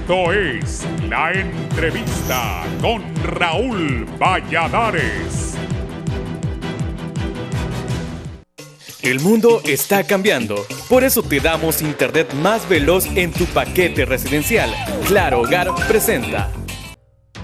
Esto es La Entrevista con Raúl Valladares. El mundo está cambiando, por eso te damos internet más veloz en tu paquete residencial. Claro Hogar presenta.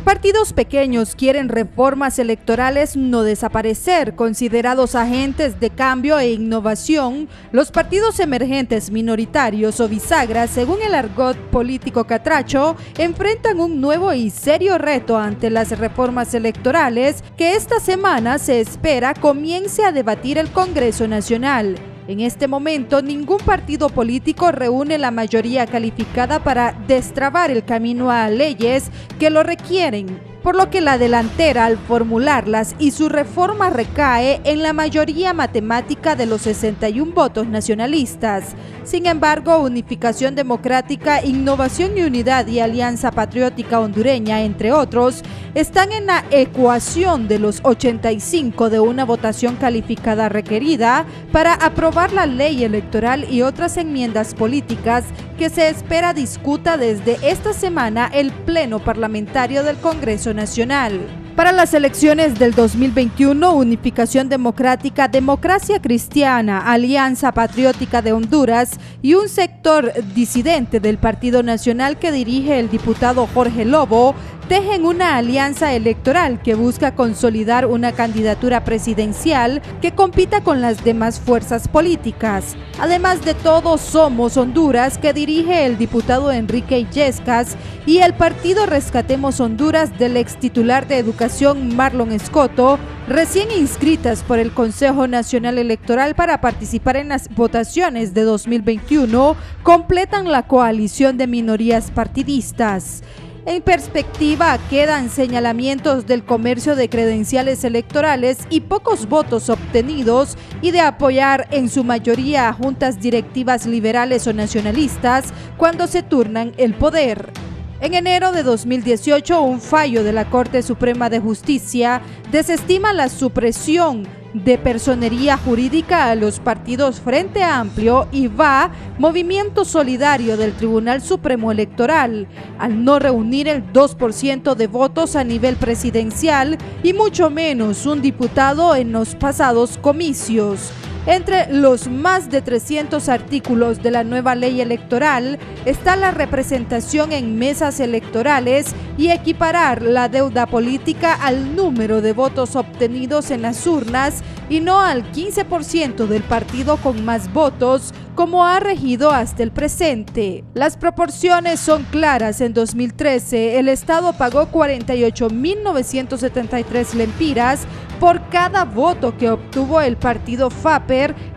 Partidos pequeños quieren reformas electorales no desaparecer. Considerados agentes de cambio e innovación, los partidos emergentes minoritarios o bisagras, según el argot político catracho, enfrentan un nuevo y serio reto ante las reformas electorales que esta semana se espera comience a debatir el Congreso Nacional. En este momento, ningún partido político reúne la mayoría calificada para destrabar el camino a leyes que lo requieren, por lo que la delantera al formularlas y su reforma recae en la mayoría matemática de los 61 votos nacionalistas. Sin embargo, Unificación Democrática, Innovación y Unidad y Alianza Patriótica Hondureña, entre otros, están en la ecuación de los 85 de una votación calificada requerida para aprobar la ley electoral y otras enmiendas políticas que se espera discuta desde esta semana el Pleno Parlamentario del Congreso Nacional. Para las elecciones del 2021, Unificación Democrática, Democracia Cristiana, Alianza Patriótica de Honduras y un sector disidente del Partido Nacional que dirige el diputado Jorge Lobo tejen una alianza electoral que busca consolidar una candidatura presidencial que compita con las demás fuerzas políticas. Además de Todos Somos Honduras, que dirige el diputado Enrique Illescas, y el partido Rescatemos Honduras del ex titular de Educación Marlon Escoto, recién inscritas por el Consejo Nacional Electoral para participar en las votaciones de 2021, completan la coalición de minorías partidistas. En perspectiva, quedan señalamientos del comercio de credenciales electorales y pocos votos obtenidos y de apoyar en su mayoría a juntas directivas liberales o nacionalistas cuando se turnan el poder. En enero de 2018, un fallo de la Corte Suprema de Justicia desestima la supresión de personería jurídica a los partidos Frente Amplio y VA, Movimiento Solidario del Tribunal Supremo Electoral, al no reunir el 2% de votos a nivel presidencial y mucho menos un diputado en los pasados comicios. Entre los más de 300 artículos de la nueva ley electoral está la representación en mesas electorales y equiparar la deuda política al número de votos obtenidos en las urnas y no al 15% del partido con más votos, como ha regido hasta el presente. Las proporciones son claras. En 2013, el Estado pagó 48.973 lempiras por cada voto que obtuvo el partido FAPER,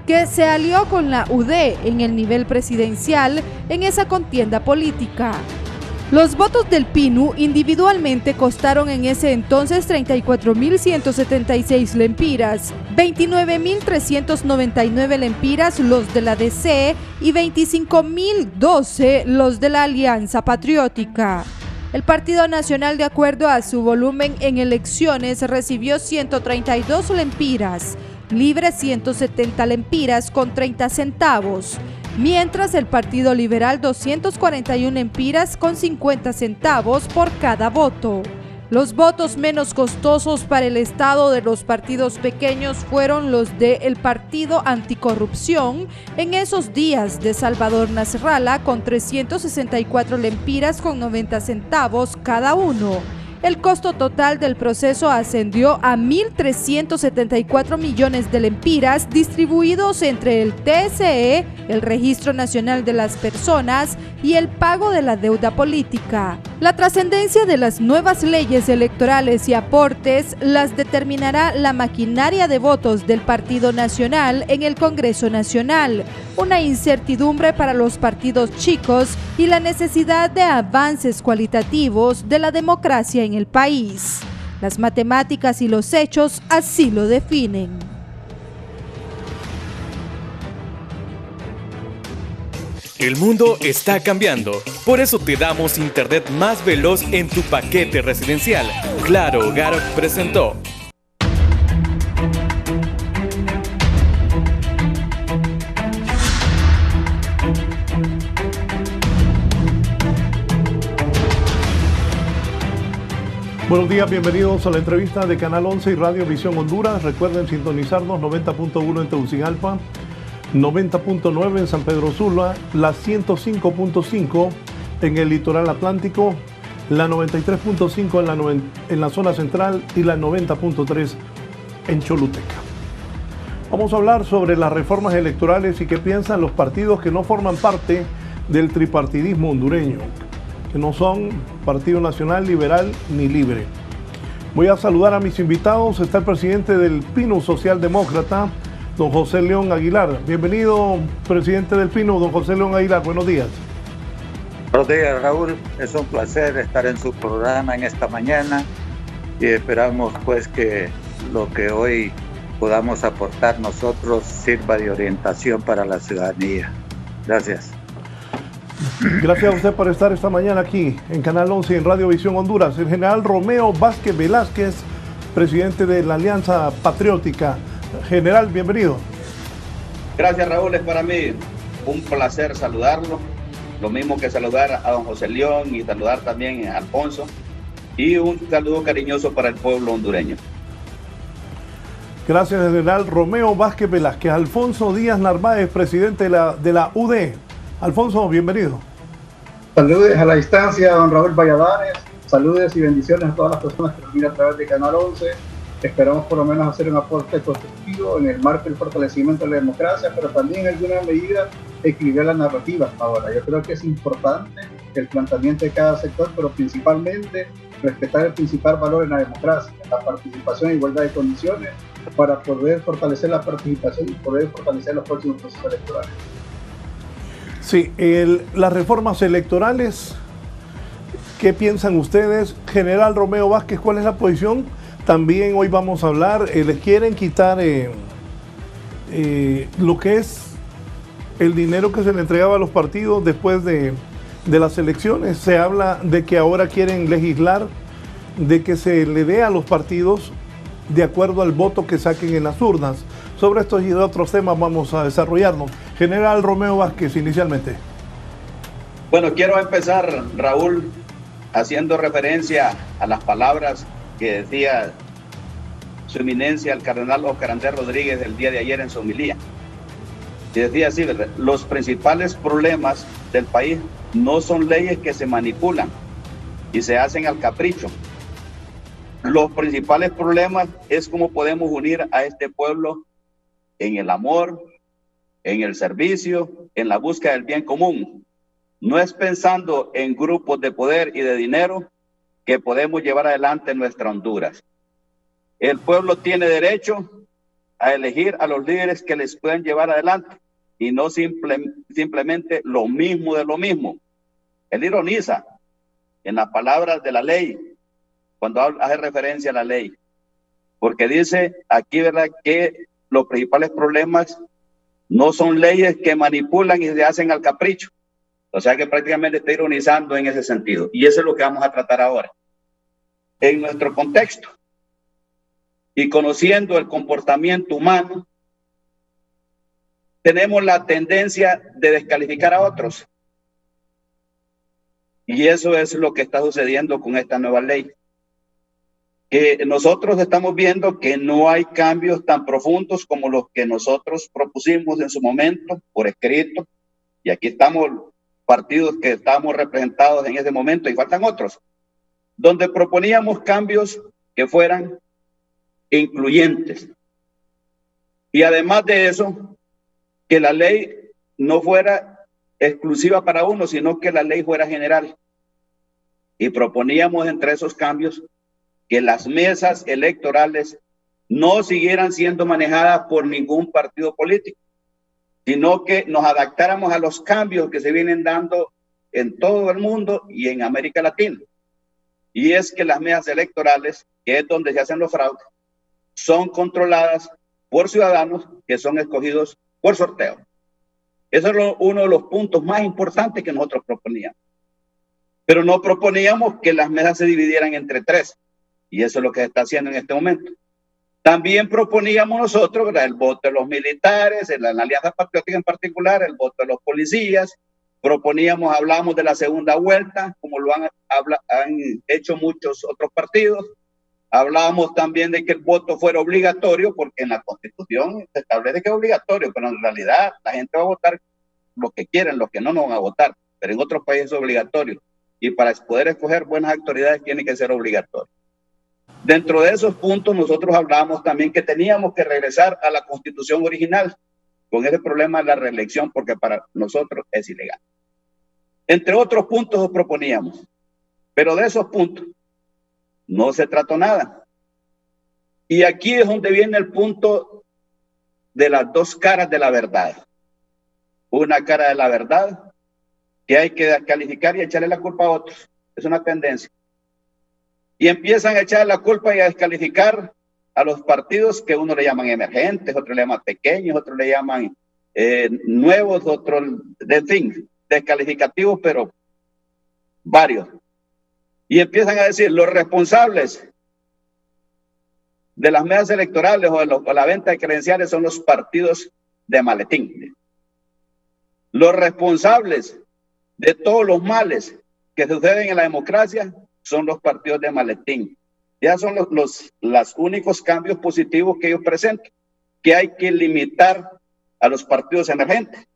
que se alió con la UD en el nivel presidencial en esa contienda política. Los votos del PINU individualmente costaron en ese entonces 34.176 lempiras, 29.399 lempiras los de la DC y 25.012 los de la Alianza Patriótica. El Partido Nacional, de acuerdo a su volumen en elecciones, recibió 132 lempiras, Libre 170 lempiras con 30 centavos, mientras el Partido Liberal 241 lempiras con 50 centavos por cada voto. Los votos menos costosos para el Estado de los partidos pequeños fueron los del Partido Anticorrupción en esos días de Salvador Nasralla con 364 lempiras con 90 centavos cada uno. El costo total del proceso ascendió a 1.374 millones de lempiras distribuidos entre el TSE, el Registro Nacional de las Personas y el pago de la deuda política. La trascendencia de las nuevas leyes electorales y aportes las determinará la maquinaria de votos del Partido Nacional en el Congreso Nacional, una incertidumbre para los partidos chicos y la necesidad de avances cualitativos de la democracia en el país. Las matemáticas y los hechos así lo definen. El mundo está cambiando, por eso te damos internet más veloz en tu paquete residencial. Claro Hogar presentó. Buenos días, bienvenidos a la entrevista de Canal 11 y Radio Visión Honduras. Recuerden sintonizarnos 90.1 en Tegucigalpa, 90.9 en San Pedro Sula, la 105.5 en el litoral atlántico, la 93.5 en la zona central y la 90.3 en Choluteca. Vamos a hablar sobre las reformas electorales y qué piensan los partidos que no forman parte del tripartidismo hondureño, que no son Partido Nacional, Liberal ni Libre. Voy a saludar a mis invitados. Está el presidente del PINU Socialdemócrata, don José León Aguilar. Bienvenido, presidente del PINU, don José León Aguilar. Buenos días. Buenos días, Raúl. Es un placer estar en su programa en esta mañana y esperamos pues que lo que hoy podamos aportar nosotros sirva de orientación para la ciudadanía. Gracias. Gracias a usted por estar esta mañana aquí en Canal 11 y en Radio Visión Honduras. El general Romeo Vázquez Velázquez, presidente de la Alianza Patriótica. General, bienvenido. Gracias, Raúl. Es para mí un placer saludarlo. Lo mismo que saludar a don José León y saludar también a Alfonso. Y un saludo cariñoso para el pueblo hondureño. Gracias, general Romeo Vázquez Velázquez. Alfonso Díaz Narváez, presidente de la UD. Alfonso, bienvenido. Saludos a la distancia, don Raúl Valladares. Saludos y bendiciones a todas las personas que nos miran a través de Canal 11. Esperamos por lo menos hacer un aporte constructivo en el marco del fortalecimiento de la democracia, pero también en alguna medida equilibrar las narrativas. Ahora, yo creo que es importante el planteamiento de cada sector, pero principalmente respetar el principal valor en la democracia, la participación en igualdad de condiciones, para poder fortalecer la participación y poder fortalecer los próximos procesos electorales. Sí, las reformas electorales, ¿qué piensan ustedes? General Romeo Vázquez, ¿cuál es la posición? También hoy vamos a hablar, les quieren quitar lo que es el dinero que se le entregaba a los partidos después de las elecciones. Se habla de que ahora quieren legislar de que se le dé a los partidos de acuerdo al voto que saquen en las urnas. Sobre estos y otros temas vamos a desarrollarnos. General Romeo Vázquez, inicialmente. Bueno, quiero empezar, Raúl, haciendo referencia a las palabras que decía su eminencia, el cardenal Oscar Andrés Rodríguez, el día de ayer en su homilía. Y decía así, ¿verdad? Los principales problemas del país no son leyes que se manipulan y se hacen al capricho. Los principales problemas es cómo podemos unir a este pueblo en el amor, en el servicio, en la búsqueda del bien común. No es pensando en grupos de poder y de dinero que podemos llevar adelante nuestra Honduras. El pueblo tiene derecho a elegir a los líderes que les puedan llevar adelante y no simplemente lo mismo de lo mismo. Él ironiza en las palabras de la ley cuando hace referencia a la ley, porque dice aquí, ¿verdad?, que los principales problemas no son leyes que manipulan y se hacen al capricho. O sea que prácticamente está ironizando en ese sentido. Y eso es lo que vamos a tratar ahora. En nuestro contexto y conociendo el comportamiento humano, tenemos la tendencia de descalificar a otros. Y eso es lo que está sucediendo con esta nueva ley. Que nosotros estamos viendo que no hay cambios tan profundos como los que nosotros propusimos en su momento por escrito, y aquí estamos partidos que estamos representados en ese momento y faltan otros, donde proponíamos cambios que fueran incluyentes, y además de eso, que la ley no fuera exclusiva para uno, sino que la ley fuera general, y proponíamos entre esos cambios que las mesas electorales no siguieran siendo manejadas por ningún partido político, sino que nos adaptáramos a los cambios que se vienen dando en todo el mundo y en América Latina. Y es que las mesas electorales, que es donde se hacen los fraudes, son controladas por ciudadanos que son escogidos por sorteo. Eso es uno de los puntos más importantes que nosotros proponíamos. Pero no proponíamos que las mesas se dividieran entre tres. Y eso es lo que se está haciendo en este momento. También proponíamos nosotros, ¿verdad?, el voto de los militares, en la Alianza Patriótica en particular, el voto de los policías, Hablábamos de la segunda vuelta, como lo han hecho muchos otros partidos. Hablábamos también de que el voto fuera obligatorio, porque en la Constitución se establece que es obligatorio, pero en realidad la gente va a votar lo que quieren, los que no van a votar, pero en otros países es obligatorio. Y para poder escoger buenas autoridades tiene que ser obligatorio. Dentro de esos puntos nosotros hablábamos también que teníamos que regresar a la Constitución original, con ese problema de la reelección, porque para nosotros es ilegal. Entre otros puntos proponíamos, pero de esos puntos no se trató nada. Y aquí es donde viene el punto de las dos caras de la verdad. Una cara de la verdad que hay que descalificar y echarle la culpa a otros. Es una tendencia. Y empiezan a echar la culpa y a descalificar a los partidos que uno le llaman emergentes, otros le llaman pequeños, otros le llaman nuevos, otros, en fin, descalificativos, pero varios. Y empiezan a decir, los responsables de las mesas electorales o la venta de credenciales son los partidos de maletín. Los responsables de todos los males que suceden en la democracia son los partidos de maletín. Ya son los únicos cambios positivos que ellos presentan, que hay que limitar a los partidos emergentes,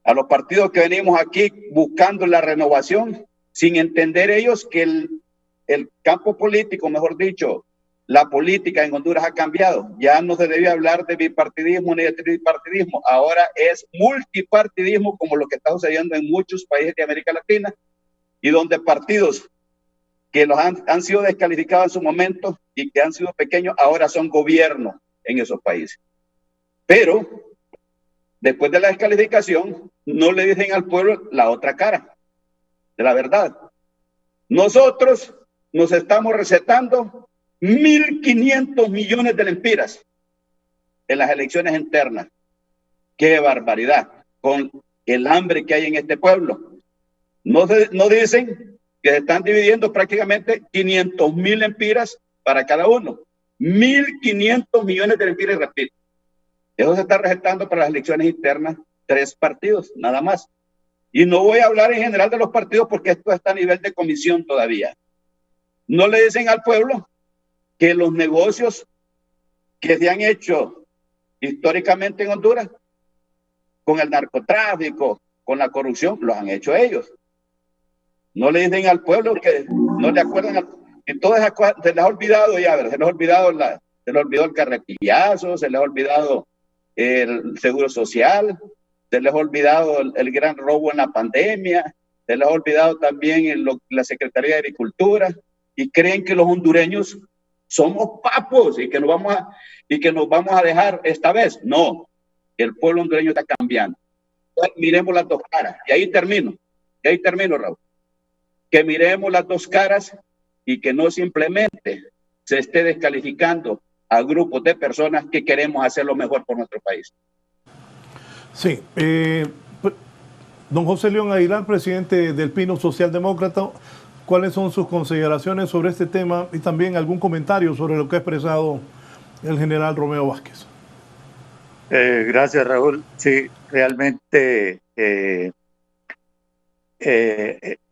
a los partidos que venimos aquí buscando la renovación, sin entender ellos que el campo político, mejor dicho, la política en Honduras ha cambiado. Ya no se debe hablar de bipartidismo ni de tripartidismo, ahora es multipartidismo, como lo que está sucediendo en muchos países de América Latina, y donde partidos que los han sido descalificados en su momento y que han sido pequeños, ahora son gobierno en esos países. Pero después de la descalificación, no le dicen al pueblo la otra cara de la verdad. Nosotros nos estamos recetando 1.500 millones de lempiras en las elecciones internas. ¡Qué barbaridad! Con el hambre que hay en este pueblo. No dicen que se están dividiendo prácticamente 500.000 lempiras para cada uno. 1.500 millones de lempiras, y repito. Eso se está recetando para las elecciones internas 3 partidos, nada más. Y no voy a hablar en general de los partidos porque esto está a nivel de comisión todavía. No le dicen al pueblo que los negocios que se han hecho históricamente en Honduras, con el narcotráfico, con la corrupción, los han hecho ellos. No le dicen al pueblo que no le acuerdan, que todas esas cosas se les ha olvidado ya, se les ha olvidado se les olvidó el carretillazo, se les ha olvidado el seguro social, se les ha olvidado el gran robo en la pandemia, se les ha olvidado también la Secretaría de Agricultura, y creen que los hondureños somos papos y que nos vamos a dejar esta vez. No, el pueblo hondureño está cambiando. Entonces, miremos las dos caras. Y ahí termino, Raúl. Que miremos las dos caras y que no simplemente se esté descalificando a grupos de personas que queremos hacer lo mejor por nuestro país. Sí. Don José León Aguilar, presidente del Pino Socialdemócrata, ¿cuáles son sus consideraciones sobre este tema y también algún comentario sobre lo que ha expresado el general Romeo Vázquez? Gracias, Raúl. Sí, realmente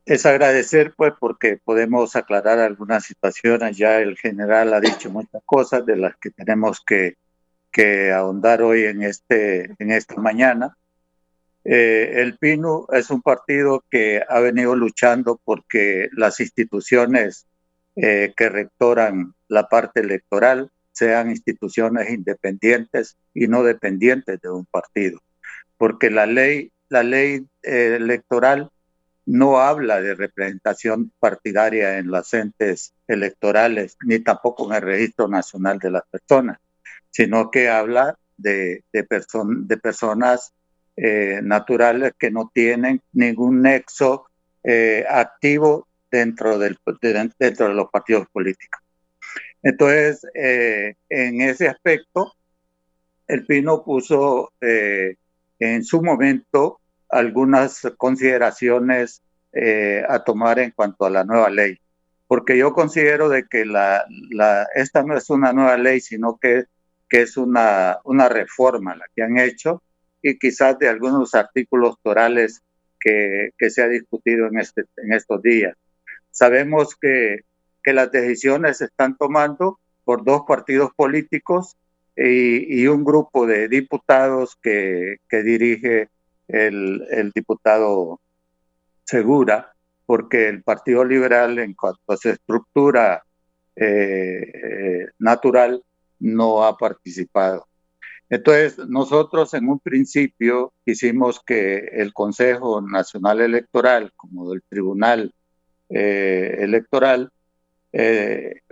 es agradecer, pues, porque podemos aclarar algunas situaciones. Ya el general ha dicho muchas cosas de las que tenemos que ahondar hoy en esta mañana. El PINU es un partido que ha venido luchando porque las instituciones que rectoran la parte electoral sean instituciones independientes y no dependientes de un partido, porque la ley electoral no habla de representación partidaria en los entes electorales, ni tampoco en el Registro Nacional de las Personas, sino que habla de personas naturales que no tienen ningún nexo activo dentro de los partidos políticos. Entonces, en ese aspecto, el Pino puso en su momento algunas consideraciones a tomar en cuanto a la nueva ley, porque yo considero de que esta no es una nueva ley, sino que es una reforma la que han hecho, y quizás de algunos artículos torales que se ha discutido en estos días. Sabemos que las decisiones se están tomando por dos partidos políticos y un grupo de diputados que dirige el diputado Segura, porque el Partido Liberal, en cuanto a su estructura natural, no ha participado. Entonces, nosotros en un principio quisimos que el Consejo Nacional Electoral, como el Tribunal Electoral,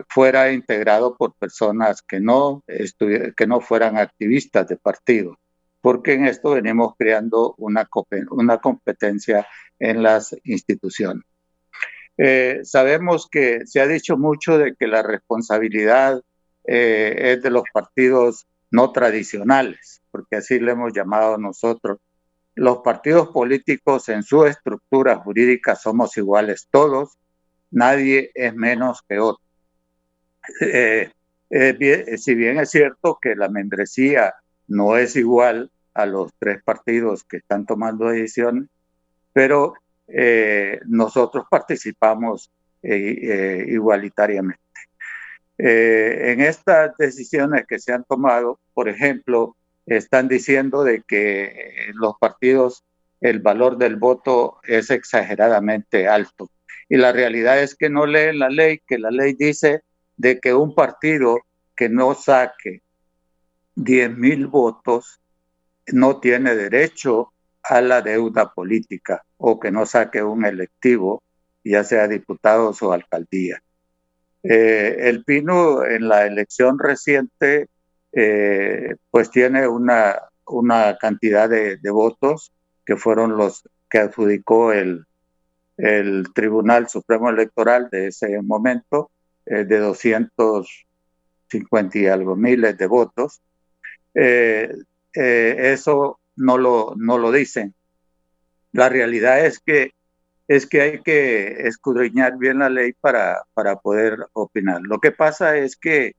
fuera integrado por personas que no fueran activistas de partido, porque en esto venimos creando una competencia en las instituciones. Sabemos que se ha dicho mucho de que la responsabilidad es de los partidos no tradicionales, porque así le hemos llamado nosotros. Los partidos políticos en su estructura jurídica somos iguales todos, nadie es menos que otro. Si bien es cierto que la membresía no es igual a los tres partidos que están tomando decisiones, pero nosotros participamos igualitariamente. En estas decisiones que se han tomado, por ejemplo, están diciendo de que los partidos, el valor del voto es exageradamente alto. Y la realidad es que no leen la ley, que la ley dice de que un partido que no saque 10,000 votos no tiene derecho a la deuda política o que no saque un electivo, ya sea diputados o alcaldía. El Pino en la elección reciente pues tiene una cantidad de votos que fueron los que adjudicó el Tribunal Supremo Electoral de ese momento, de 250 y algo miles de votos. Eso no lo dicen. La realidad es que hay que escudriñar bien la ley para poder opinar. Lo que pasa es que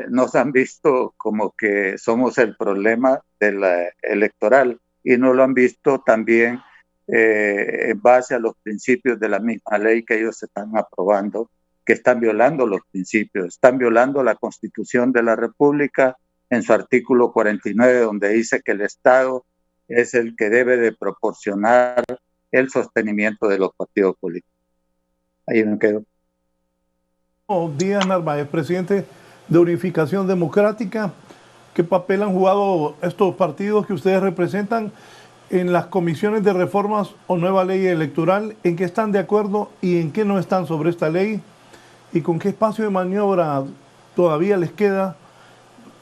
nos han visto como que somos el problema de la electoral y no lo han visto también en base a los principios de la misma ley que ellos están aprobando, que están violando los principios, están violando la Constitución de la República en su artículo 49, donde dice que el Estado es el que debe de proporcionar el sostenimiento de los partidos políticos. Ahí me quedo. Díaz Narváez, presidente de Unificación Democrática, ¿qué papel han jugado estos partidos que ustedes representan en las comisiones de reformas o nueva ley electoral? ¿En qué están de acuerdo y en qué no están sobre esta ley? ¿Y con qué espacio de maniobra todavía les queda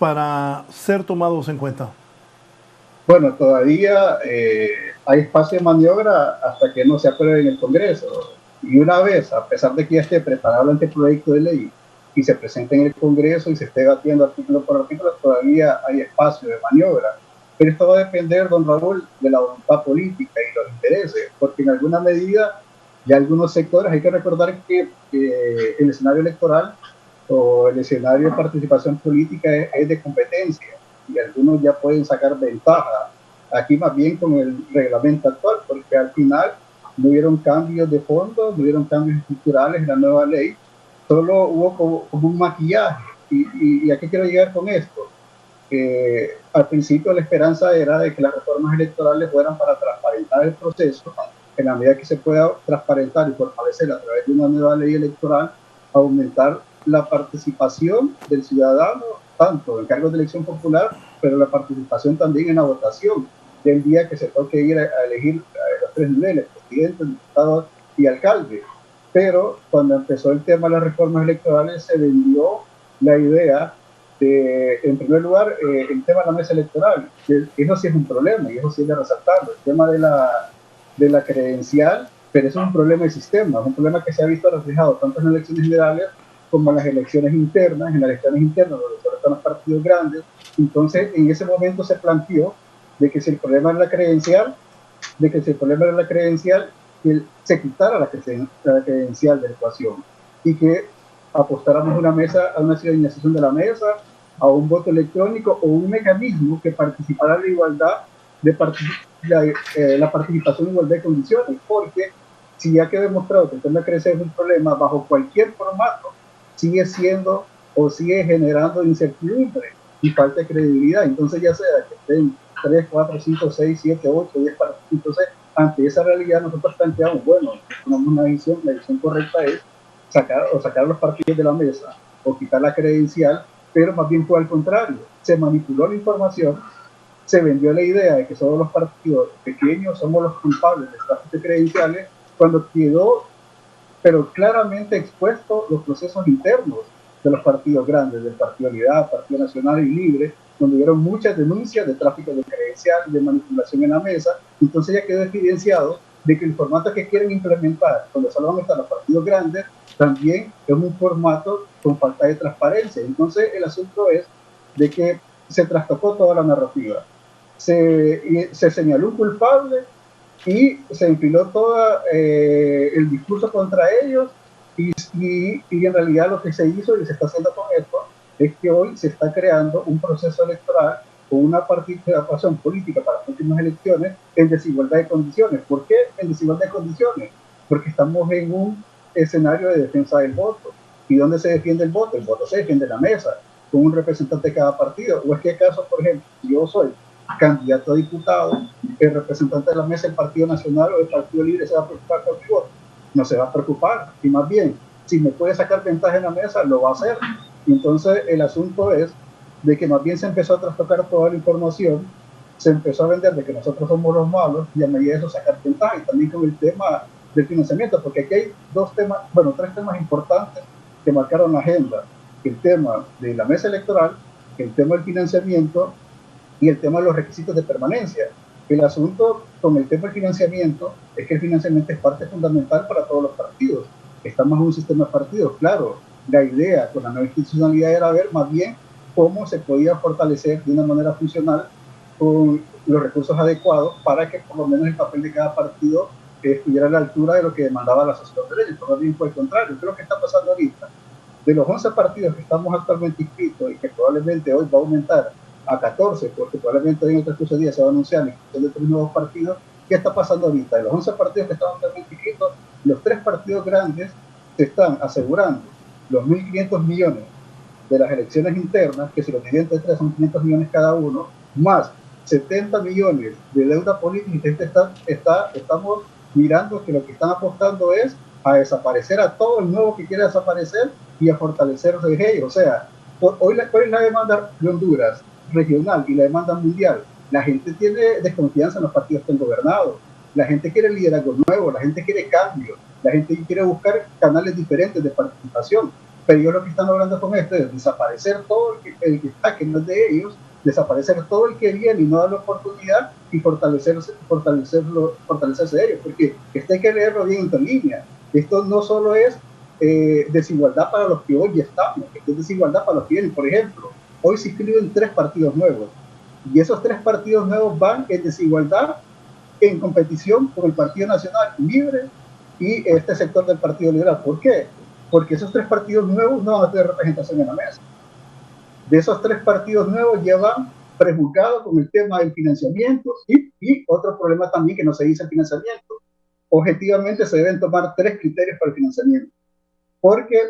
para ser tomados en cuenta? Bueno, todavía hay espacio de maniobra hasta que no se apruebe en el Congreso. Y una vez, a pesar de que ya esté preparado el anteproyecto de ley y se presente en el Congreso y se esté debatiendo artículo por artículo, todavía hay espacio de maniobra. Pero esto va a depender, don Raúl, de la voluntad política y los intereses, porque en alguna medida ya algunos sectores, hay que recordar que el escenario electoral o el escenario de participación política es de competencia y algunos ya pueden sacar ventaja aquí más bien con el reglamento actual, porque al final no hubieron cambios de fondo, no hubieron cambios estructurales en la nueva ley, solo hubo como un maquillaje. ¿Y a qué quiero llegar con esto? Al principio la esperanza era de que las reformas electorales fueran para transparentar el proceso, en la medida que se pueda transparentar y fortalecer a través de una nueva ley electoral, aumentar la participación del ciudadano, tanto en cargos de elección popular, pero la participación también en la votación, del día que se toque ir a elegir a los tres niveles, presidente, diputado y alcalde. Pero cuando empezó el tema de las reformas electorales, se vendió la idea de, en primer lugar, el tema de la mesa electoral. Eso sí es un problema y eso sí es de resaltarlo. El tema de la credencial, pero eso es un problema de sistema, es un problema que se ha visto reflejado tanto en las elecciones generales como en las elecciones internas, donde sobre todo los partidos grandes. Entonces, en ese momento se planteó de que si el problema era la credencial, que se quitara la credencial de la ecuación y que apostáramos a una ciudadanización de la mesa, a un voto electrónico o un mecanismo que participara en la igualdad la participación en igualdad de condiciones, porque si ya quedó demostrado que el tema de creencia es un problema, bajo cualquier formato, sigue siendo o sigue generando incertidumbre y falta de credibilidad. Entonces, ya sea que estén 3, 4, 5, 6, 7, 8, 10 partidos, entonces, ante esa realidad, nosotros planteamos, bueno, tenemos una visión, la visión correcta es sacar los partidos de la mesa o quitar la credencial, pero más bien fue al contrario, se manipuló la información, se vendió la idea de que solo los partidos pequeños somos los culpables de tráfico de credenciales, cuando quedó, pero claramente expuesto los procesos internos de los partidos grandes, del Partido Unidad, Partido Nacional y Libre, donde hubieron muchas denuncias de tráfico de credencial, de manipulación en la mesa. Entonces ya quedó evidenciado de que el formato que quieren implementar, donde solo van a estar los partidos grandes, también es un formato con falta de transparencia. Entonces el asunto es de que se trastocó toda la narrativa. Se señaló un culpable y se enfiló todo el discurso contra ellos y en realidad lo que se hizo y se está haciendo con esto es que hoy se está creando un proceso electoral o una participación política para las últimas elecciones en desigualdad de condiciones. ¿Por qué en desigualdad de condiciones? Porque estamos en un escenario de defensa del voto. ¿Y dónde se defiende el voto? El voto se defiende en la mesa, con un representante de cada partido. ¿O es que acaso, por ejemplo, si yo soy candidato a diputado, el representante de la mesa del Partido Nacional o del Partido Libre se va a preocupar por mi voto? No se va a preocupar, y más bien, si me puede sacar ventaja en la mesa, lo va a hacer. Y entonces el asunto es de que más bien se empezó a trastocar toda la información, se empezó a vender de que nosotros somos los malos y a medida de eso sacar ventaja, y también con el tema del financiamiento, porque aquí hay tres temas importantes que marcaron la agenda: el tema de la mesa electoral, el tema del financiamiento y el tema de los requisitos de permanencia. El asunto con el tema del financiamiento es que el financiamiento es parte fundamental para todos los partidos. Estamos en un sistema de partidos, claro. La idea con la nueva institucionalidad era ver más bien cómo se podía fortalecer de una manera funcional con los recursos adecuados para que por lo menos el papel de cada partido estuviera a la altura de lo que demandaba la sociedad de leyes. Pero bien fue el contrario. Creo que está pasando ahorita. De los 11 partidos que estamos actualmente inscritos y que probablemente hoy va a aumentar a 14, porque probablemente hoy en el transcurso de días se va a anunciar la inscripción de 3 nuevos partidos. ¿Qué está pasando ahorita? De los 11 partidos que están actualmente inscritos, los 3 partidos grandes se están asegurando los 1.500 millones de las elecciones internas, que si los dividen entre 3 son 500 millones cada uno, más 70 millones de deuda política. Estamos mirando que lo que están apostando es a desaparecer a todo el nuevo que quiere desaparecer y a fortalecer ellos. O sea, hoy es la demanda de Honduras regional y la demanda mundial. La gente tiene desconfianza en los partidos que han gobernado. La gente quiere liderazgo nuevo, la gente quiere cambio, la gente quiere buscar canales diferentes de participación. Pero ellos lo que están logrando con esto es desaparecer todo el que está, que no es de ellos, desaparecer todo el que viene y no darle oportunidad y fortalecerse de ellos. Porque esto hay que leerlo bien entre líneas. Esto no solo es desigualdad para los que hoy estamos, esto es desigualdad para los que vienen. Por ejemplo, hoy se inscriben 3 partidos nuevos y esos 3 partidos nuevos van en desigualdad en competición con el Partido Nacional Libre y este sector del Partido Liberal. ¿Por qué? Porque esos 3 partidos nuevos no van a tener representación en la mesa. De esos 3 partidos nuevos ya van prejuzgados con el tema del financiamiento y otro problema también que no se dice el financiamiento. Objetivamente se deben tomar 3 criterios para el financiamiento, porque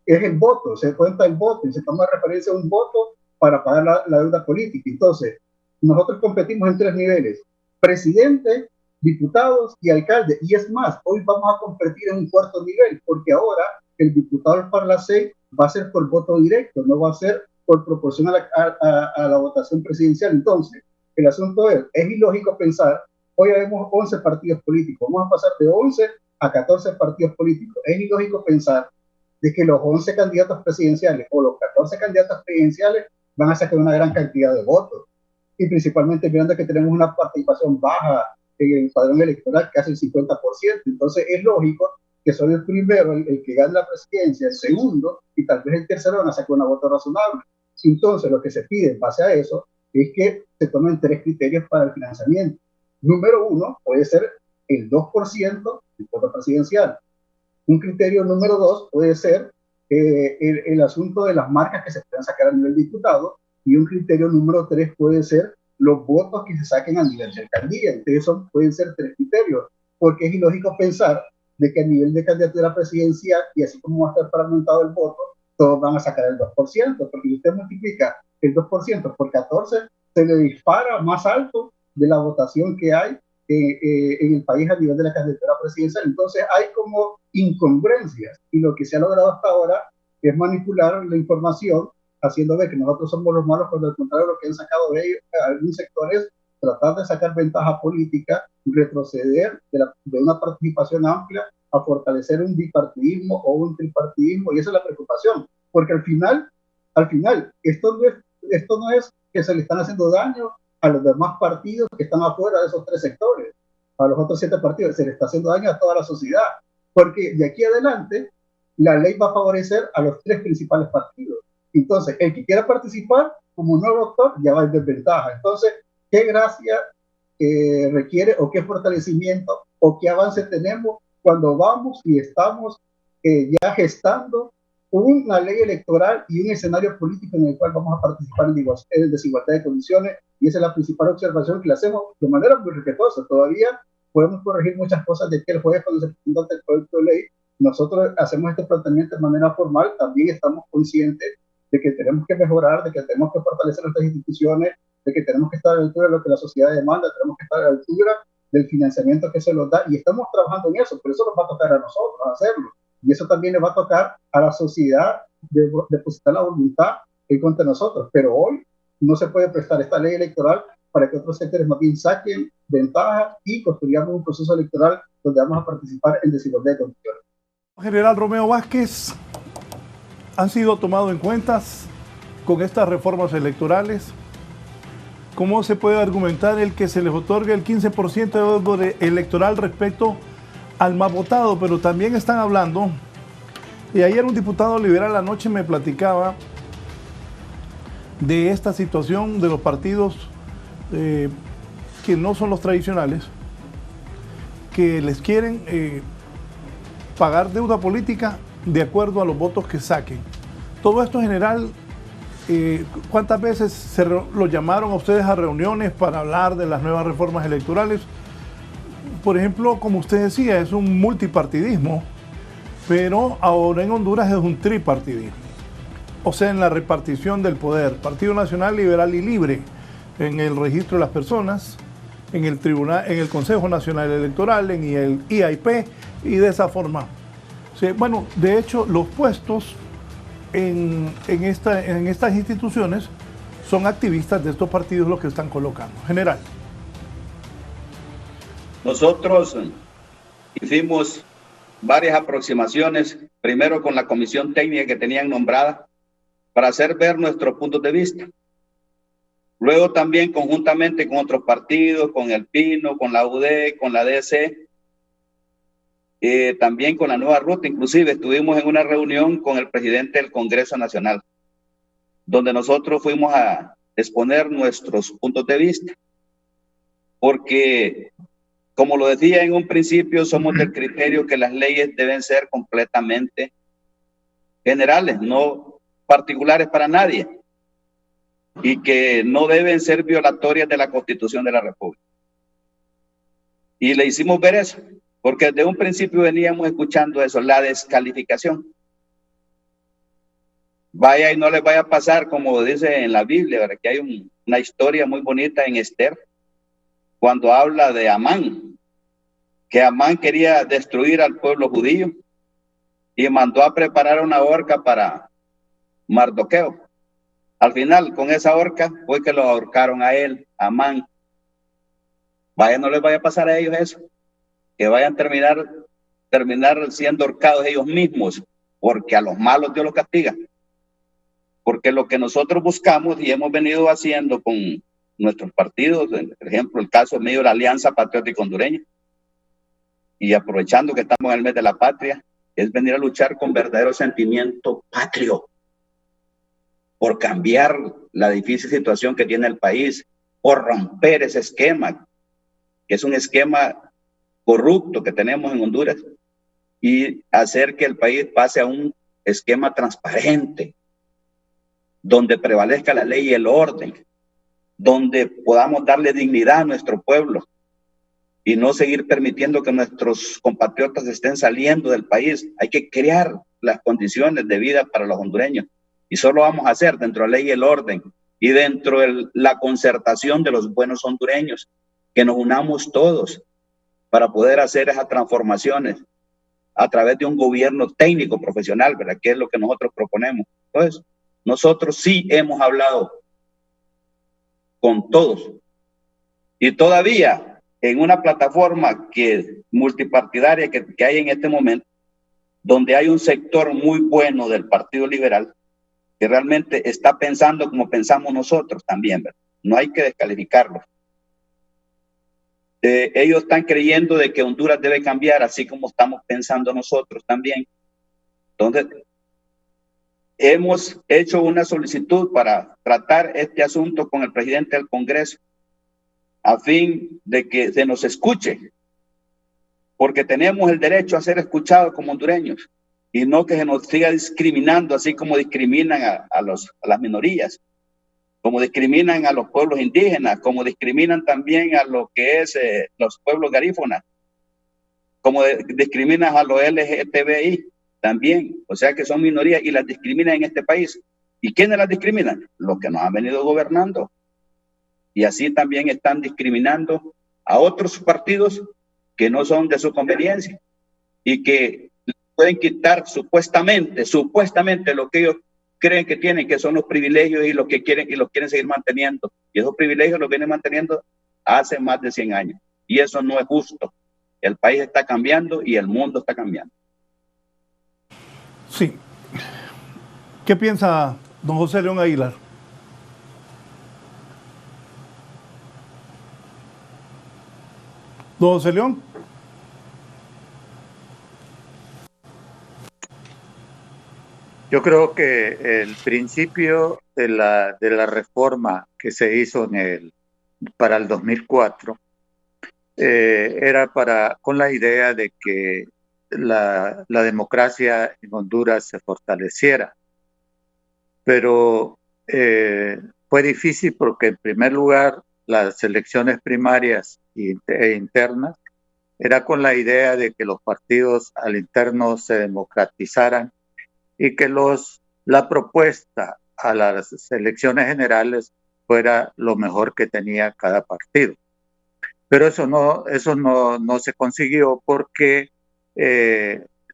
es el voto, se cuenta el voto y se toma referencia a un voto para pagar la deuda política. Entonces, nosotros competimos en 3 niveles: presidente, diputados y alcalde. Y es más, hoy vamos a competir en un 4º nivel, porque ahora el diputado del Parlacén va a ser por voto directo, no va a ser por proporción a la votación presidencial. Entonces, el asunto es ilógico pensar, hoy vemos 11 partidos políticos, vamos a pasar de 11 a 14 partidos políticos. Es ilógico pensar de que los 11 candidatos presidenciales o los 14 candidatos presidenciales van a sacar una gran cantidad de votos. Y principalmente mirando que tenemos una participación baja en el padrón electoral, casi el 50%. Entonces es lógico que solo el primero, el que gana la presidencia, el segundo y tal vez el tercero van a sacar una voto razonable. Entonces lo que se pide en base a eso es que se tomen 3 criterios para el financiamiento. Número 1 puede ser el 2% del voto presidencial. Un criterio número 2 puede ser el asunto de las marcas que se puedan sacar a nivel diputado, y un criterio número 3 puede ser los votos que se saquen a nivel de alcaldía. Entonces, eso pueden ser 3 criterios, porque es ilógico pensar de que a nivel de candidatura presidencial, y así como va a estar fragmentado el voto, todos van a sacar el 2%, porque si usted multiplica el 2% por 14, se le dispara más alto de la votación que hay en el país a nivel de la candidatura presidencial. Entonces hay como incongruencias, y lo que se ha logrado hasta ahora es manipular la información, haciendo ver que nosotros somos los malos, cuando al contrario lo que han sacado de ellos, algunos sectores, tratar de sacar ventaja política, retroceder de una participación amplia a fortalecer un bipartidismo o un tripartidismo, y esa es la preocupación, porque al final esto no es que se le están haciendo daño a los demás partidos que están afuera de esos 3 sectores, a los otros 7 partidos, se le está haciendo daño a toda la sociedad, porque de aquí adelante la ley va a favorecer a los 3 principales partidos. Entonces, el que quiera participar como nuevo actor ya va en desventaja. Entonces, ¿qué gracia requiere o qué fortalecimiento o qué avance tenemos cuando vamos y estamos ya gestando una ley electoral y un escenario político en el cual vamos a participar en desigualdad de condiciones? Y esa es la principal observación que le hacemos de manera muy respetuosa. Todavía podemos corregir muchas cosas de que el jueves, cuando se presenta el proyecto de ley, nosotros hacemos este planteamiento de manera formal. También estamos conscientes de que tenemos que mejorar, de que tenemos que fortalecer nuestras instituciones, de que tenemos que estar a la altura de lo que la sociedad demanda, tenemos que estar a la altura del financiamiento que se nos da, y estamos trabajando en eso, pero eso nos va a tocar a nosotros hacerlo, y eso también le va a tocar a la sociedad de depositar la voluntad en contra de nosotros. Pero hoy no se puede prestar esta ley electoral para que otros sectores más bien saquen ventaja y construyamos un proceso electoral donde vamos a participar en desigualdad de condiciones. General Romeo Vázquez, ¿han sido tomados en cuenta con estas reformas electorales? ¿Cómo se puede argumentar el que se les otorgue el 15% de voto electoral respecto al más votado? Pero también están hablando, y ayer un diputado liberal anoche me platicaba de esta situación de los partidos que no son los tradicionales, que les quieren pagar deuda política de acuerdo a los votos que saquen. Todo esto, general, ¿cuántas veces lo llamaron a ustedes a reuniones para hablar de las nuevas reformas electorales? Por ejemplo, como usted decía, es un multipartidismo, pero ahora en Honduras es un tripartidismo. O sea, en la repartición del poder, Partido Nacional Liberal y Libre, en el registro de las personas, en el tribunal, en el Consejo Nacional Electoral, en el IAIP, y de esa forma. Sí, bueno, de hecho, los puestos en estas instituciones son activistas de estos partidos los que están colocando. General. Nosotros hicimos varias aproximaciones, primero con la comisión técnica que tenían nombrada, para hacer ver nuestros puntos de vista. Luego también conjuntamente con otros partidos, con el Pino, con la UD, con la DC, también con la Nueva Ruta. Inclusive estuvimos en una reunión con el presidente del Congreso Nacional, donde nosotros fuimos a exponer nuestros puntos de vista, porque, como lo decía en un principio, somos del criterio que las leyes deben ser completamente generales, no particulares para nadie, y que no deben ser violatorias de la Constitución de la República. Y le hicimos ver eso, porque desde un principio veníamos escuchando eso, la descalificación. Vaya y no les vaya a pasar, como dice en la Biblia, ¿verdad? Que hay una historia muy bonita en Esther, cuando habla de Amán, que Amán quería destruir al pueblo judío y mandó a preparar una horca para Mardoqueo. Al final, con esa horca, fue que lo ahorcaron a él, a Amán. Vaya, no les vaya a pasar a ellos eso, que vayan a terminar siendo ahorcados ellos mismos, porque a los malos Dios los castiga. Porque lo que nosotros buscamos y hemos venido haciendo con nuestros partidos, por ejemplo, el caso mío, la Alianza Patriótica Hondureña, y aprovechando que estamos en el mes de la patria, es venir a luchar con verdadero sentimiento patrio, por cambiar la difícil situación que tiene el país, por romper ese esquema, que es un esquema corrupto que tenemos en Honduras, y hacer que el país pase a un esquema transparente, donde prevalezca la ley y el orden, donde podamos darle dignidad a nuestro pueblo y no seguir permitiendo que nuestros compatriotas estén saliendo del país. Hay que crear las condiciones de vida para los hondureños, y solo vamos a hacer dentro de la ley y el orden y dentro de la concertación de los buenos hondureños, que nos unamos todos para poder hacer esas transformaciones a través de un gobierno técnico profesional, ¿verdad? Que es lo que nosotros proponemos. Entonces, nosotros sí hemos hablado con todos, y todavía en una plataforma multipartidaria que hay en este momento, donde hay un sector muy bueno del Partido Liberal que realmente está pensando como pensamos nosotros también, ¿verdad? No hay que descalificarlos. Ellos están creyendo de que Honduras debe cambiar, así como estamos pensando nosotros también. Entonces, hemos hecho una solicitud para tratar este asunto con el presidente del Congreso, a fin de que se nos escuche, porque tenemos el derecho a ser escuchados como hondureños, y no que se nos siga discriminando, así como discriminan a las minorías, como discriminan a los pueblos indígenas, como discriminan también a lo que es los pueblos garífonas, como discriminan a los LGTBI también, o sea que son minorías y las discriminan en este país. ¿Y quiénes las discriminan? Los que nos han venido gobernando. Y así también están discriminando a otros partidos que no son de su conveniencia y que pueden quitar supuestamente lo que ellos creen que tienen, que son los privilegios, y lo que quieren, y los quieren seguir manteniendo. Y esos privilegios los vienen manteniendo hace más de 100 años. Y eso no es justo. El país está cambiando y el mundo está cambiando. Sí. ¿Qué piensa don José León Aguilar? Don José León. Yo creo que el principio de la reforma que se hizo para el 2004 era con la idea de que la democracia en Honduras se fortaleciera. Pero fue difícil porque, en primer lugar, las elecciones primarias e internas era con la idea de que los partidos al interno se democratizaran y que la propuesta a las elecciones generales fuera lo mejor que tenía cada partido. Pero eso no se consiguió porque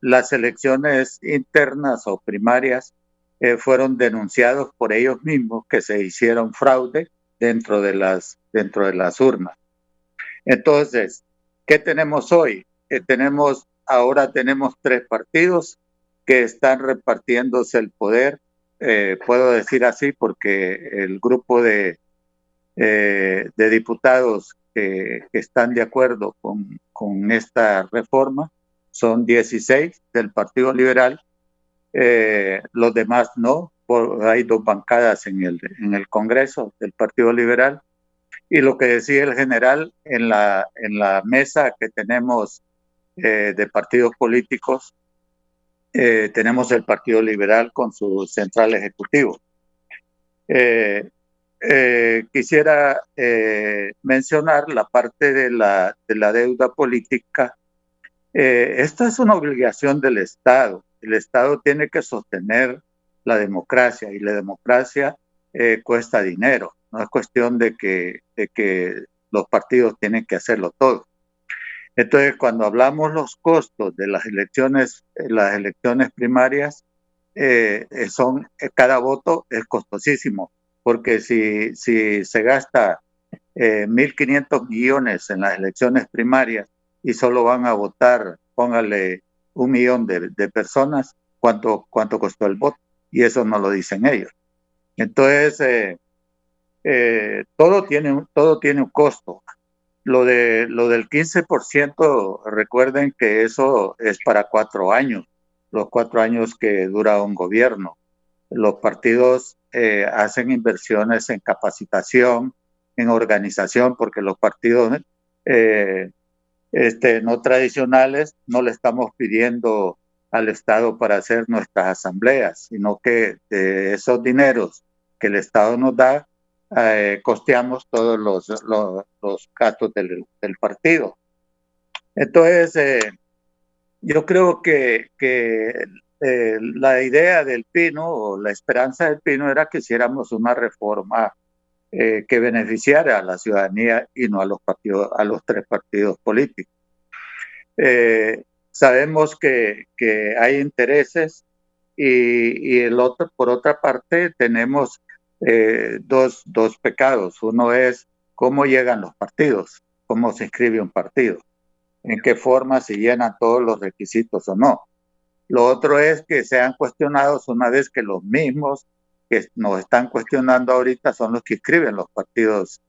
las elecciones internas o primarias fueron denunciados por ellos mismos que se hicieron fraude dentro de las urnas. Entonces, ¿qué tenemos hoy? Ahora tenemos 3 partidos que están repartiéndose el poder, puedo decir así porque el grupo de diputados que están de acuerdo con esta reforma son 16 del Partido Liberal, los demás no, hay 2 bancadas en el Congreso del Partido Liberal, y lo que decía el general en la mesa que tenemos de partidos políticos, tenemos el Partido Liberal con su central ejecutivo. Quisiera mencionar la parte de la deuda política. Esta es una obligación del Estado. El Estado tiene que sostener la democracia, y la democracia cuesta dinero. No es cuestión de que los partidos tienen que hacerlo todo. Entonces, cuando hablamos los costos de las elecciones primarias, cada voto es costosísimo, porque si se gasta 1.500 millones en las elecciones primarias y solo van a votar, póngale 1 millón de personas, ¿cuánto costó el voto? Y eso no lo dicen ellos. Entonces, todo tiene un costo. Lo del 15%, recuerden que eso es para 4 años, los 4 años que dura un gobierno. Los partidos hacen inversiones en capacitación, en organización, porque los partidos no tradicionales no le estamos pidiendo al Estado para hacer nuestras asambleas, sino que de esos dineros que el Estado nos da, costeamos todos los gastos del partido. Entonces, yo creo que la idea del Pino o la esperanza del Pino era que hiciéramos una reforma que beneficiara a la ciudadanía y no a los partidos, a los tres partidos políticos. Sabemos que hay intereses y el otro, por otra parte, tenemos dos pecados. Uno es cómo llegan los partidos, cómo se inscribe un partido, en qué forma se llenan todos los requisitos o no. Lo otro es que sean cuestionados una vez que los mismos que nos están cuestionando ahorita son los que inscriben los partidos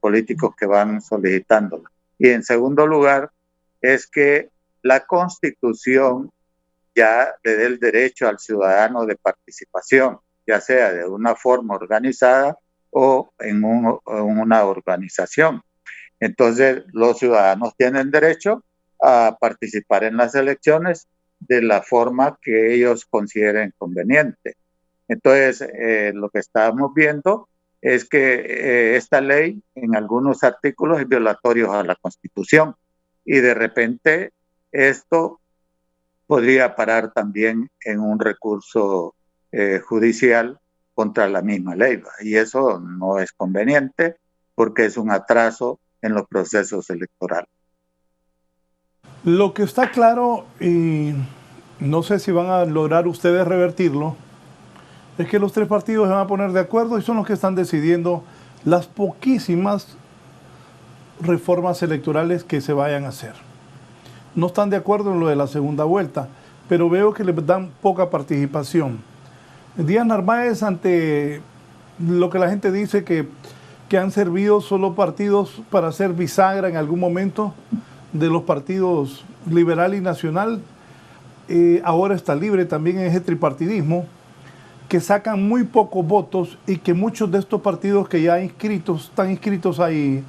políticos que van solicitando. Y en segundo lugar, es que la Constitución ya le dé el derecho al ciudadano de participación, ya sea de una forma organizada o en una organización. Entonces, los ciudadanos tienen derecho a participar en las elecciones de la forma que ellos consideren conveniente. Entonces, lo que estamos viendo es que esta ley en algunos artículos es violatorio a la Constitución y de repente esto podría parar también en un recurso judicial contra la misma ley, y eso no es conveniente porque es un atraso en los procesos electorales. Lo que está claro, y no sé si van a lograr ustedes revertirlo, es que los tres partidos se van a poner de acuerdo y son los que están decidiendo las poquísimas reformas electorales que se vayan a hacer. No están de acuerdo en lo de la segunda vuelta, pero veo que les dan poca participación. Díaz Narváez, ante lo que la gente dice que han servido solo partidos para hacer bisagra en algún momento de los partidos liberal y nacional, ahora está libre también en ese tripartidismo, que sacan muy pocos votos y que muchos de estos partidos que ya están inscritos ahí,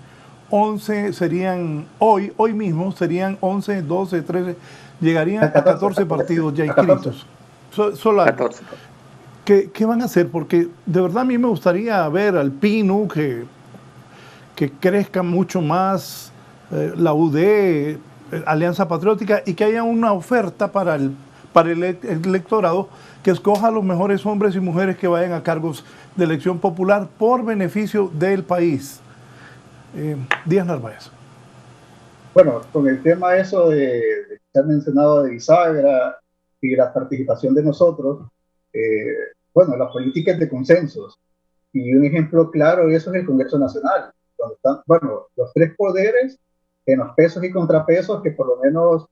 11 serían, hoy mismo serían 11, 12, 13, llegarían a 14 partidos ya inscritos. Solo 14. ¿Qué van a hacer? Porque de verdad a mí me gustaría ver al PINU que crezca mucho más, la UD, Alianza Patriótica, y que haya una oferta para el electorado que escoja a los mejores hombres y mujeres que vayan a cargos de elección popular por beneficio del país. Díaz Narváez. Bueno, con el tema eso de que se ha mencionado de bisagra y la participación de nosotros, bueno, las políticas de consensos, y un ejemplo claro de eso es el Congreso Nacional, donde están, bueno, los tres poderes en los pesos y contrapesos, que por lo menos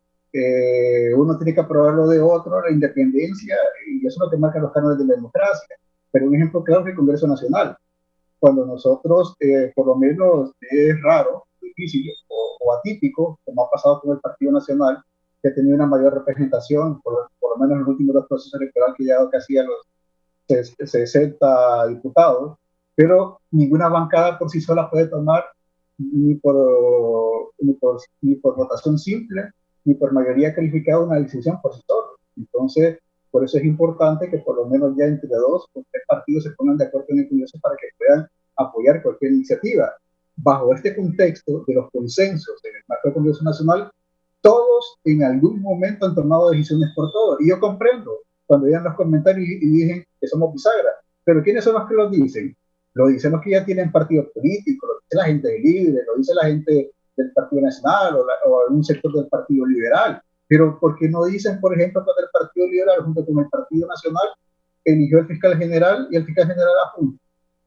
uno tiene que aprobar lo de otro, la independencia, y eso es lo que marca los cánones de la democracia. Pero un ejemplo claro es el Congreso Nacional. Cuando nosotros, por lo menos es raro, difícil o atípico, como ha pasado con el Partido Nacional, que ha tenido una mayor representación, por lo menos en los últimos dos procesos electorales, que ha llegado casi a los 60 diputados, pero ninguna bancada por sí sola puede tomar ni por votación simple, ni por mayoría calificada una decisión por sí solo. Entonces, por eso es importante que por lo menos ya entre 2 o 3 partidos se pongan de acuerdo en el Congreso para que puedan apoyar cualquier iniciativa. Bajo este contexto de los consensos en el marco del Congreso Nacional, todos en algún momento han tomado decisiones por todo. Y yo comprendo cuando vean los comentarios y dicen que somos bisagra. Pero ¿quiénes son los que lo dicen? Lo dicen los que ya tienen partidos políticos, lo dice la gente de Libre, lo dice la gente del Partido Nacional o algún sector del Partido Liberal. Pero ¿por qué no dicen, por ejemplo, cuando el Partido Liberal junto con el Partido Nacional eligió el fiscal general y el fiscal general adjunto?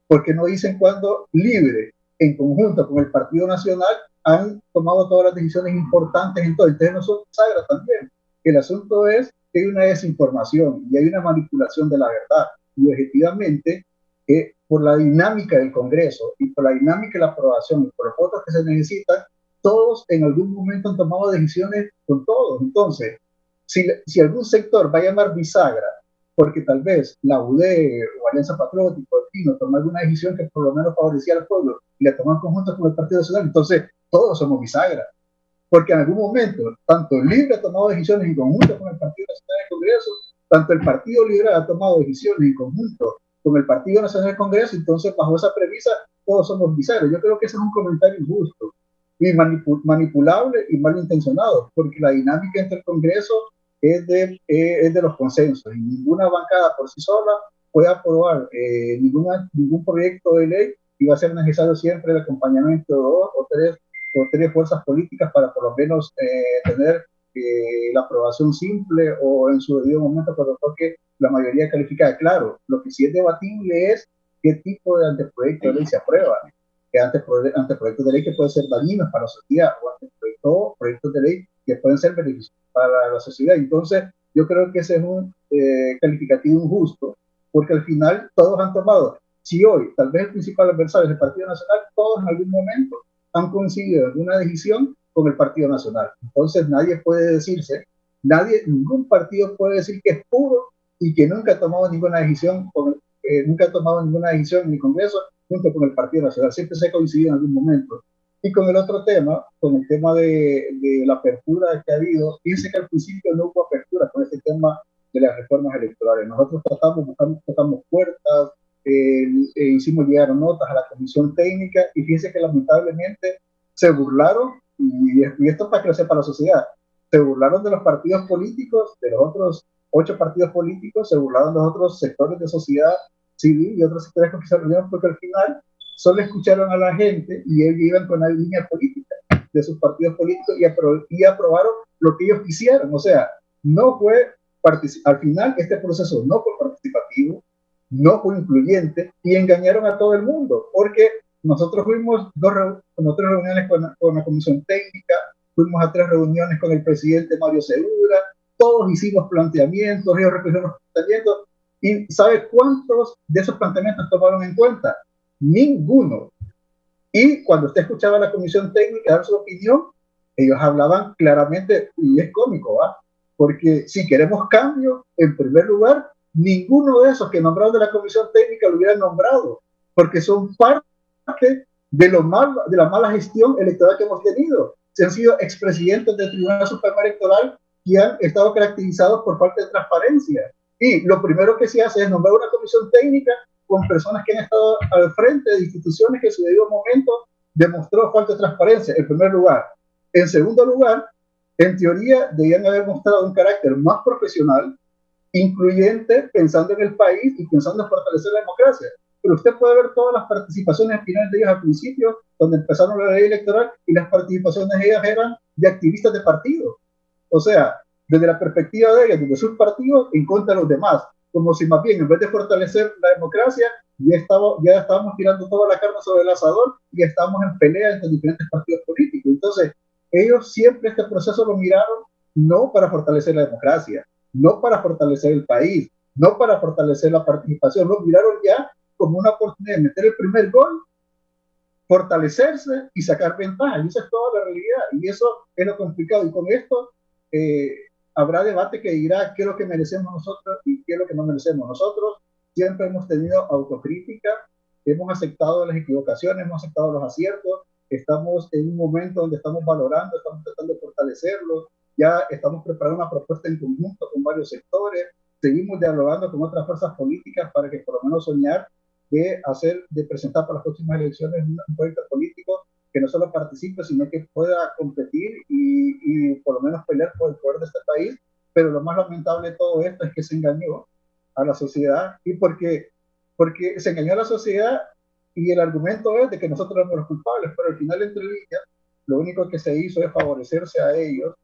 ¿Por qué no dicen cuando Libre, en conjunto con el Partido Nacional, han tomado todas las decisiones importantes en todo? Entonces no son bisagra también. El asunto es que hay una desinformación y hay una manipulación de la verdad. Y objetivamente, por la dinámica del Congreso y por la dinámica de la aprobación y por los votos que se necesitan, todos en algún momento han tomado decisiones con todos. Entonces, si algún sector va a llamar bisagra, porque tal vez la UD o Alianza Patriótica o el PINO toma alguna decisión que por lo menos favorecía al pueblo y la toman conjunto con el Partido Nacional, entonces todos somos bisagra. Porque en algún momento, tanto el Libre ha tomado decisiones en conjunto con el Partido Nacional del Congreso, tanto el Partido Liberal ha tomado decisiones en conjunto con el Partido Nacional del Congreso, entonces bajo esa premisa todos somos viceros. Yo creo que ese es un comentario injusto y manipulable y malintencionado, porque la dinámica entre el Congreso es de los consensos y ninguna bancada por sí sola puede aprobar ningún proyecto de ley, y va a ser necesario siempre el acompañamiento de dos o tres fuerzas políticas para por lo menos tener la aprobación simple o en su debido momento cuando toque la mayoría calificada. Claro, lo que sí es debatible es qué tipo de anteproyecto de ley se aprueba. Que anteproyectos de ley que pueden ser dañinos para la sociedad o proyectos de ley que pueden ser beneficiosos para la sociedad. Entonces, yo creo que ese es un calificativo injusto, porque al final todos han tomado, si hoy tal vez el principal adversario es el Partido Nacional, todos en algún momento han coincidido en una decisión con el Partido Nacional. Entonces nadie puede decirse, ningún partido puede decir que es puro y que nunca ha tomado ninguna decisión en el Congreso junto con el Partido Nacional. Siempre se ha coincidido en algún momento. Y con el otro tema, con el tema de la apertura que ha habido, fíjense que al principio no hubo apertura con este tema de las reformas electorales. Nosotros tocamos puertas, hicimos llegar notas a la comisión técnica y fíjense que lamentablemente se burlaron, y esto para que lo sepa la sociedad, se burlaron de los partidos políticos, de los otros 8 partidos políticos, se burlaron de los otros sectores de sociedad civil y otros sectores que se reunieron, porque al final solo escucharon a la gente y ellos iban con la línea política de sus partidos políticos y aprobaron lo que ellos quisieron. O sea, no fue al final este proceso no fue participativo, no fue incluyente y engañaron a todo el mundo, porque nosotros fuimos 2 reuniones con la comisión técnica, fuimos a 3 reuniones con el presidente Mario Segura, todos hicimos planteamientos, ellos recogieron los planteamientos, y ¿sabe cuántos de esos planteamientos tomaron en cuenta? Ninguno. Y cuando usted escuchaba a la comisión técnica dar su opinión, ellos hablaban claramente, y es cómico, ¿va? Porque si queremos cambio, en primer lugar, ninguno de esos que nombraron de la comisión técnica lo hubieran nombrado, porque son parte de la mala gestión electoral que hemos tenido. Se han sido expresidentes del Tribunal Supremo Electoral y han estado caracterizados por falta de transparencia. Y lo primero que se hace es nombrar una comisión técnica con personas que han estado al frente de instituciones que en su debido momento demostró falta de transparencia, en primer lugar. En segundo lugar, en teoría debían haber mostrado un carácter más profesional, incluyente, pensando en el país y pensando en fortalecer la democracia. Pero usted puede ver todas las participaciones finales de ellos al principio, donde empezaron la ley electoral, y las participaciones de ellas eran de activistas de partido. O sea, desde la perspectiva de ellos, desde sus partidos, en contra de los demás. Como si más bien, en vez de fortalecer la democracia, ya estábamos tirando toda la carne sobre el asador y ya estábamos en pelea entre diferentes partidos políticos. Entonces, ellos siempre este proceso lo miraron no para fortalecer la democracia, no para fortalecer el país, no para fortalecer la participación, lo miraron ya como una oportunidad de meter el primer gol, fortalecerse y sacar ventaja. Y esa es toda la realidad. Y eso es lo complicado. Y con esto habrá debate que dirá qué es lo que merecemos nosotros y qué es lo que no merecemos. Nosotros siempre hemos tenido autocrítica, hemos aceptado las equivocaciones, hemos aceptado los aciertos, estamos en un momento donde estamos valorando, estamos tratando de fortalecerlo, ya estamos preparando una propuesta en conjunto con varios sectores, seguimos dialogando con otras fuerzas políticas para que por lo menos soñar de presentar para las próximas elecciones un proyecto político que no solo participe, sino que pueda competir y por lo menos pelear por el poder de este país. Pero lo más lamentable de todo esto es que se engañó a la sociedad, y porque se engañó a la sociedad y el argumento es de que nosotros éramos los culpables, pero al final, entre líneas, lo único que se hizo es favorecerse a ellos,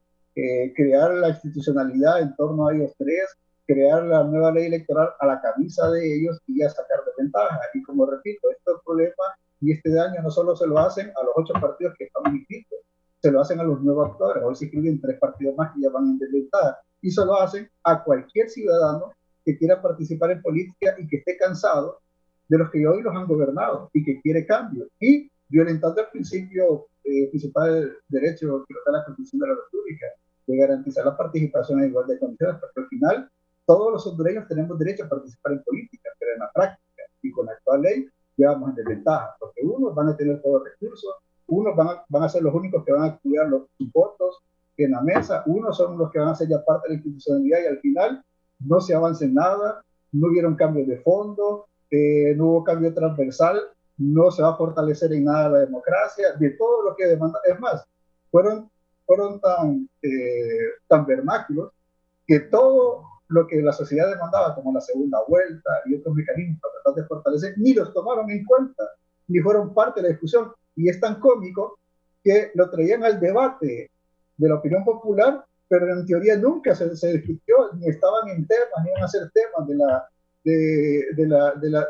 crear la institucionalidad en torno a ellos 3, crear la nueva ley electoral a la camisa de ellos y ya sacar de ventaja. Y como repito, este problema y este daño no solo se lo hacen a los 8 partidos que están inscritos, se lo hacen a los nuevos actores. Hoy se inscriben 3 partidos más que ya van en desventaja, y se lo hacen a cualquier ciudadano que quiera participar en política y que esté cansado de los que hoy los han gobernado y que quiere cambio, y violentando el principio principal derecho que está en la Constitución de la República, de garantizar la participación en igualdad de condiciones, porque al final todos los hondureños tenemos derecho a participar en política, pero en la práctica y con la actual ley ya vamos en desventaja, porque unos van a tener todos los recursos, unos van a ser los únicos que van a cuidar sus votos en la mesa, unos son los que van a ser ya parte de la institucionalidad, y al final no se avanza en nada, no hubieron cambios de fondo, no hubo cambio transversal, no se va a fortalecer en nada la democracia, de todo lo que demanda. Es más, fueron tan vernáculos que todo lo que la sociedad demandaba, como la segunda vuelta y otros mecanismos para tratar de fortalecer, ni los tomaron en cuenta, ni fueron parte de la discusión. Y es tan cómico que lo traían al debate de la opinión popular, pero en teoría nunca se discutió, ni estaban en temas, ni iban a ser temas de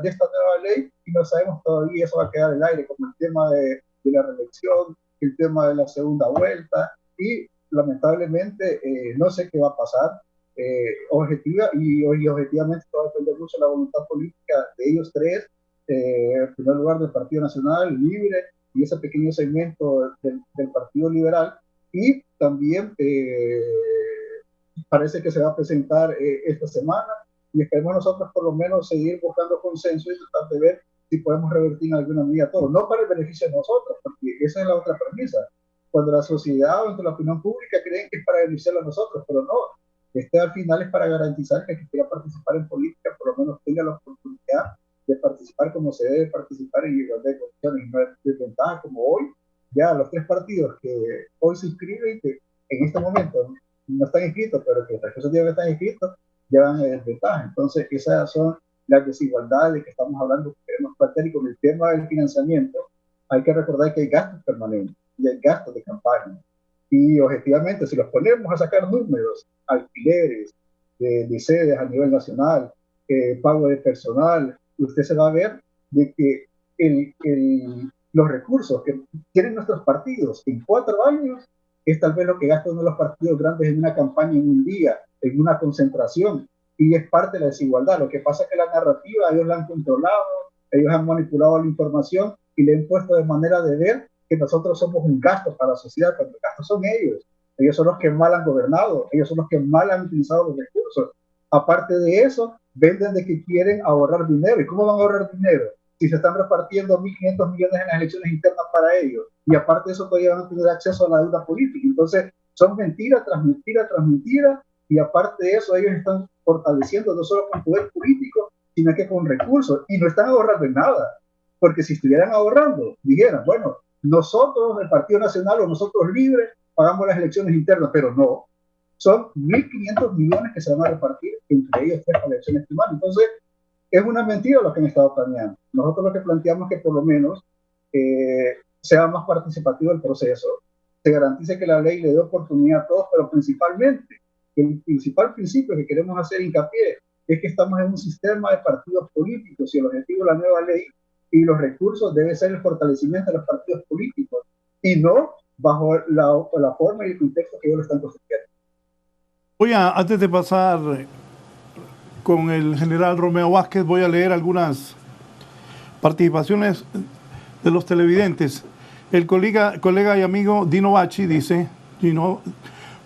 esta nueva ley, y no sabemos todavía, eso va a quedar en el aire, como el tema de la reelección, el tema de la segunda vuelta, y lamentablemente no sé qué va a pasar. Objetivamente todo depende mucho de la voluntad política de ellos tres, en primer lugar del Partido Nacional, Libre, y ese pequeño segmento del Partido Liberal, y también parece que se va a presentar esta semana, y esperemos nosotros por lo menos seguir buscando consenso y tratar de ver si podemos revertir en alguna medida todo, no para el beneficio de nosotros, porque esa es la otra premisa. Cuando la sociedad o la opinión pública creen que es para beneficiar a nosotros, pero no. Al final es para garantizar que el que quiera participar en política por lo menos tenga la oportunidad de participar como se debe participar en igualdad de condiciones, y no es desventaja como hoy. Ya los tres partidos que hoy se inscriben, que en este momento no están inscritos, pero que otros días que están inscritos, llevan desventaja. Entonces esas son las desigualdades que estamos hablando, que queremos plantear. Y con el tema del financiamiento hay que recordar que hay gastos permanentes y hay gastos de campaña. Y objetivamente, si los ponemos a sacar números, alquileres de sedes a nivel nacional, pago de personal, usted se va a ver de que los recursos que tienen nuestros partidos en 4 años es tal vez lo que gastan uno de los partidos grandes en una campaña, en un día, en una concentración, y es parte de la desigualdad. Lo que pasa es que la narrativa ellos la han controlado, ellos han manipulado la información y le han puesto de manera de ver que nosotros somos un gasto para la sociedad, cuando los gastos son ellos son los que mal han gobernado, ellos son los que mal han utilizado los recursos. Aparte de eso, venden de que quieren ahorrar dinero. ¿Y cómo van a ahorrar dinero? Si se están repartiendo 1.500 millones en las elecciones internas para ellos, y aparte de eso todavía van a tener acceso a la deuda política. Entonces, son mentiras tras mentiras tras mentiras, y aparte de eso, ellos están fortaleciendo no solo con poder político, sino que con recursos, y no están ahorrando en nada, porque si estuvieran ahorrando, dijeran, bueno, nosotros, el Partido Nacional o nosotros Libres, pagamos las elecciones internas, pero no. Son 1.500 millones que se van a repartir entre ellos tres para elecciones primarias. Entonces, es una mentira lo que han estado planeando. Nosotros lo que planteamos es que por lo menos sea más participativo el proceso, se garantice que la ley le dé oportunidad a todos, pero principalmente, el principal principio que queremos hacer hincapié es que estamos en un sistema de partidos políticos, y el objetivo de la nueva ley y los recursos debe ser el fortalecimiento de los partidos políticos, y no bajo la forma y el contexto que ellos lo están construyendo. Antes de pasar con el general Romeo Vázquez, voy a leer algunas participaciones de los televidentes. El colega y amigo Dino Bachi dice: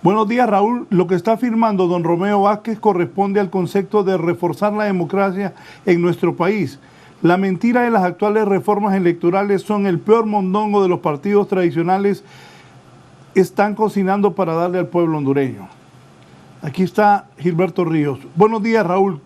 buenos días, Raúl. Lo que está afirmando don Romeo Vázquez corresponde al concepto de reforzar la democracia en nuestro país. La mentira de las actuales reformas electorales son el peor mondongo de los partidos tradicionales. Están cocinando para darle al pueblo hondureño. Aquí está Gilberto Ríos. Buenos días, Raúl.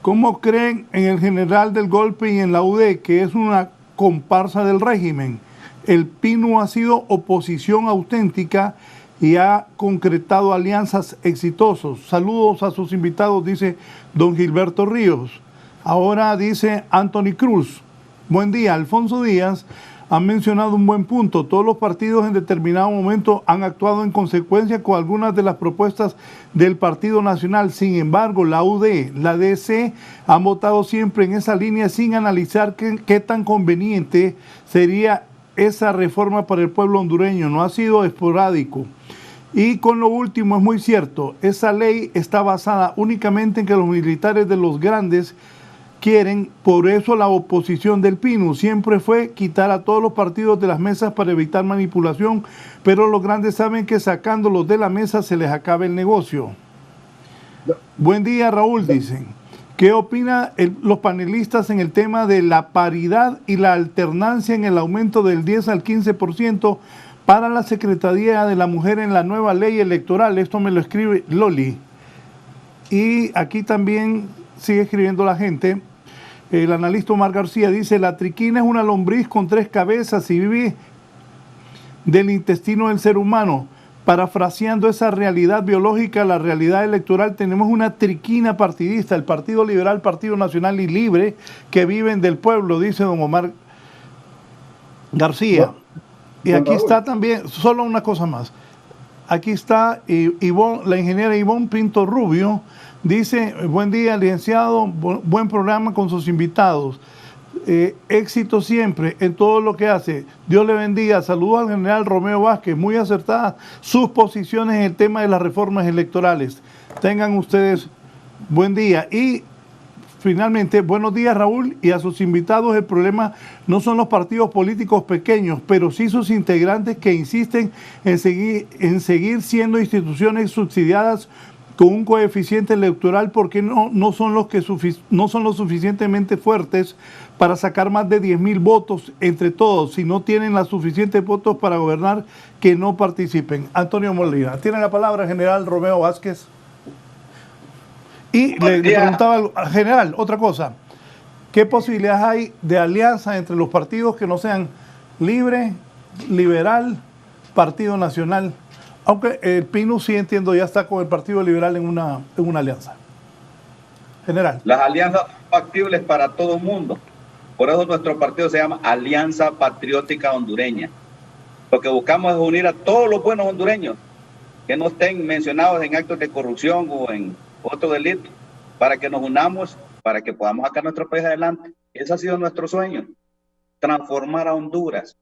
¿Cómo creen en el general del golpe y en la UD, que es una comparsa del régimen? El PINU ha sido oposición auténtica y ha concretado alianzas exitosos. Saludos a sus invitados, dice don Gilberto Ríos. Ahora dice Anthony Cruz: buen día, Alfonso Díaz ha mencionado un buen punto. Todos los partidos en determinado momento han actuado en consecuencia con algunas de las propuestas del Partido Nacional. Sin embargo, la UD, la DC han votado siempre en esa línea sin analizar qué tan conveniente sería esa reforma para el pueblo hondureño. No ha sido esporádico. Y con lo último, es muy cierto, esa ley está basada únicamente en que los militares de los grandes quieren. Por eso la oposición del PINU siempre fue quitar a todos los partidos de las mesas para evitar manipulación, pero los grandes saben que sacándolos de la mesa se les acaba el negocio. Buen día, Raúl, dicen. ¿Qué opinan los panelistas en el tema de la paridad y la alternancia en el aumento del 10 al 15% para la Secretaría de la Mujer en la nueva ley electoral? Esto me lo escribe Loli. Y aquí también sigue escribiendo la gente. El analista Omar García dice, la triquina es una lombriz con 3 cabezas y vive del intestino del ser humano. Parafraseando esa realidad biológica, la realidad electoral, tenemos una triquina partidista, el Partido Liberal, Partido Nacional y Libre, que viven del pueblo, dice don Omar García. Y aquí está también, solo una cosa más, aquí está la ingeniera Ivonne Pinto Rubio, dice, buen día licenciado, buen programa con sus invitados. Éxito siempre en todo lo que hace. Dios le bendiga. Saludos al general Romeo Vázquez. Muy acertadas sus posiciones en el tema de las reformas electorales. Tengan ustedes buen día. Y finalmente, buenos días Raúl y a sus invitados. El problema no son los partidos políticos pequeños, pero sí sus integrantes que insisten en seguir siendo instituciones subsidiadas con un coeficiente electoral porque no son lo suficientemente fuertes para sacar más de 10.000 votos entre todos. Si no tienen los suficientes votos para gobernar, que no participen. Antonio Molina. Tiene la palabra general Romeo Vázquez. Y le preguntaba al general otra cosa. ¿Qué posibilidades hay de alianza entre los partidos que no sean Libre, Liberal, Partido Nacional? Aunque el PINU, sí entiendo, ya está con el Partido Liberal en una alianza. General. Las alianzas son factibles para todo el mundo. Por eso nuestro partido se llama Alianza Patriótica Hondureña. Lo que buscamos es unir a todos los buenos hondureños que no estén mencionados en actos de corrupción o en otro delito, para que nos unamos, para que podamos sacar nuestro país adelante. Ese ha sido nuestro sueño, transformar a Honduras.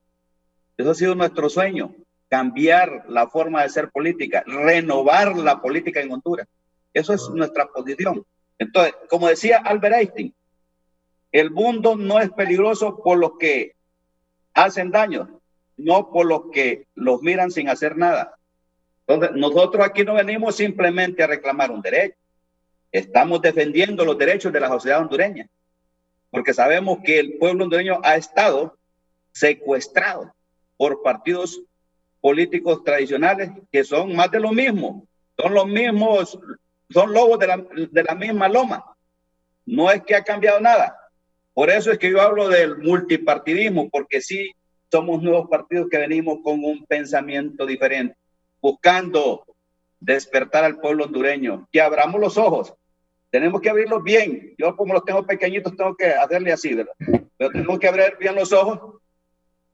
Eso ha sido nuestro sueño. Cambiar la forma de ser política, renovar la política en Honduras. Eso es nuestra posición. Entonces, como decía Albert Einstein, el mundo no es peligroso por los que hacen daño, no por los que los miran sin hacer nada. Entonces, nosotros aquí no venimos simplemente a reclamar un derecho. Estamos defendiendo los derechos de la sociedad hondureña, porque sabemos que el pueblo hondureño ha estado secuestrado por partidos políticos tradicionales que son más de lo mismo, son los mismos, son lobos de la misma loma. No es que ha cambiado nada. Por eso es que yo hablo del multipartidismo, porque sí somos nuevos partidos que venimos con un pensamiento diferente, buscando despertar al pueblo hondureño, que abramos los ojos. Tenemos que abrirlos bien. Yo, como los tengo pequeñitos, tengo que hacerle así, ¿verdad? Pero tenemos que abrir bien los ojos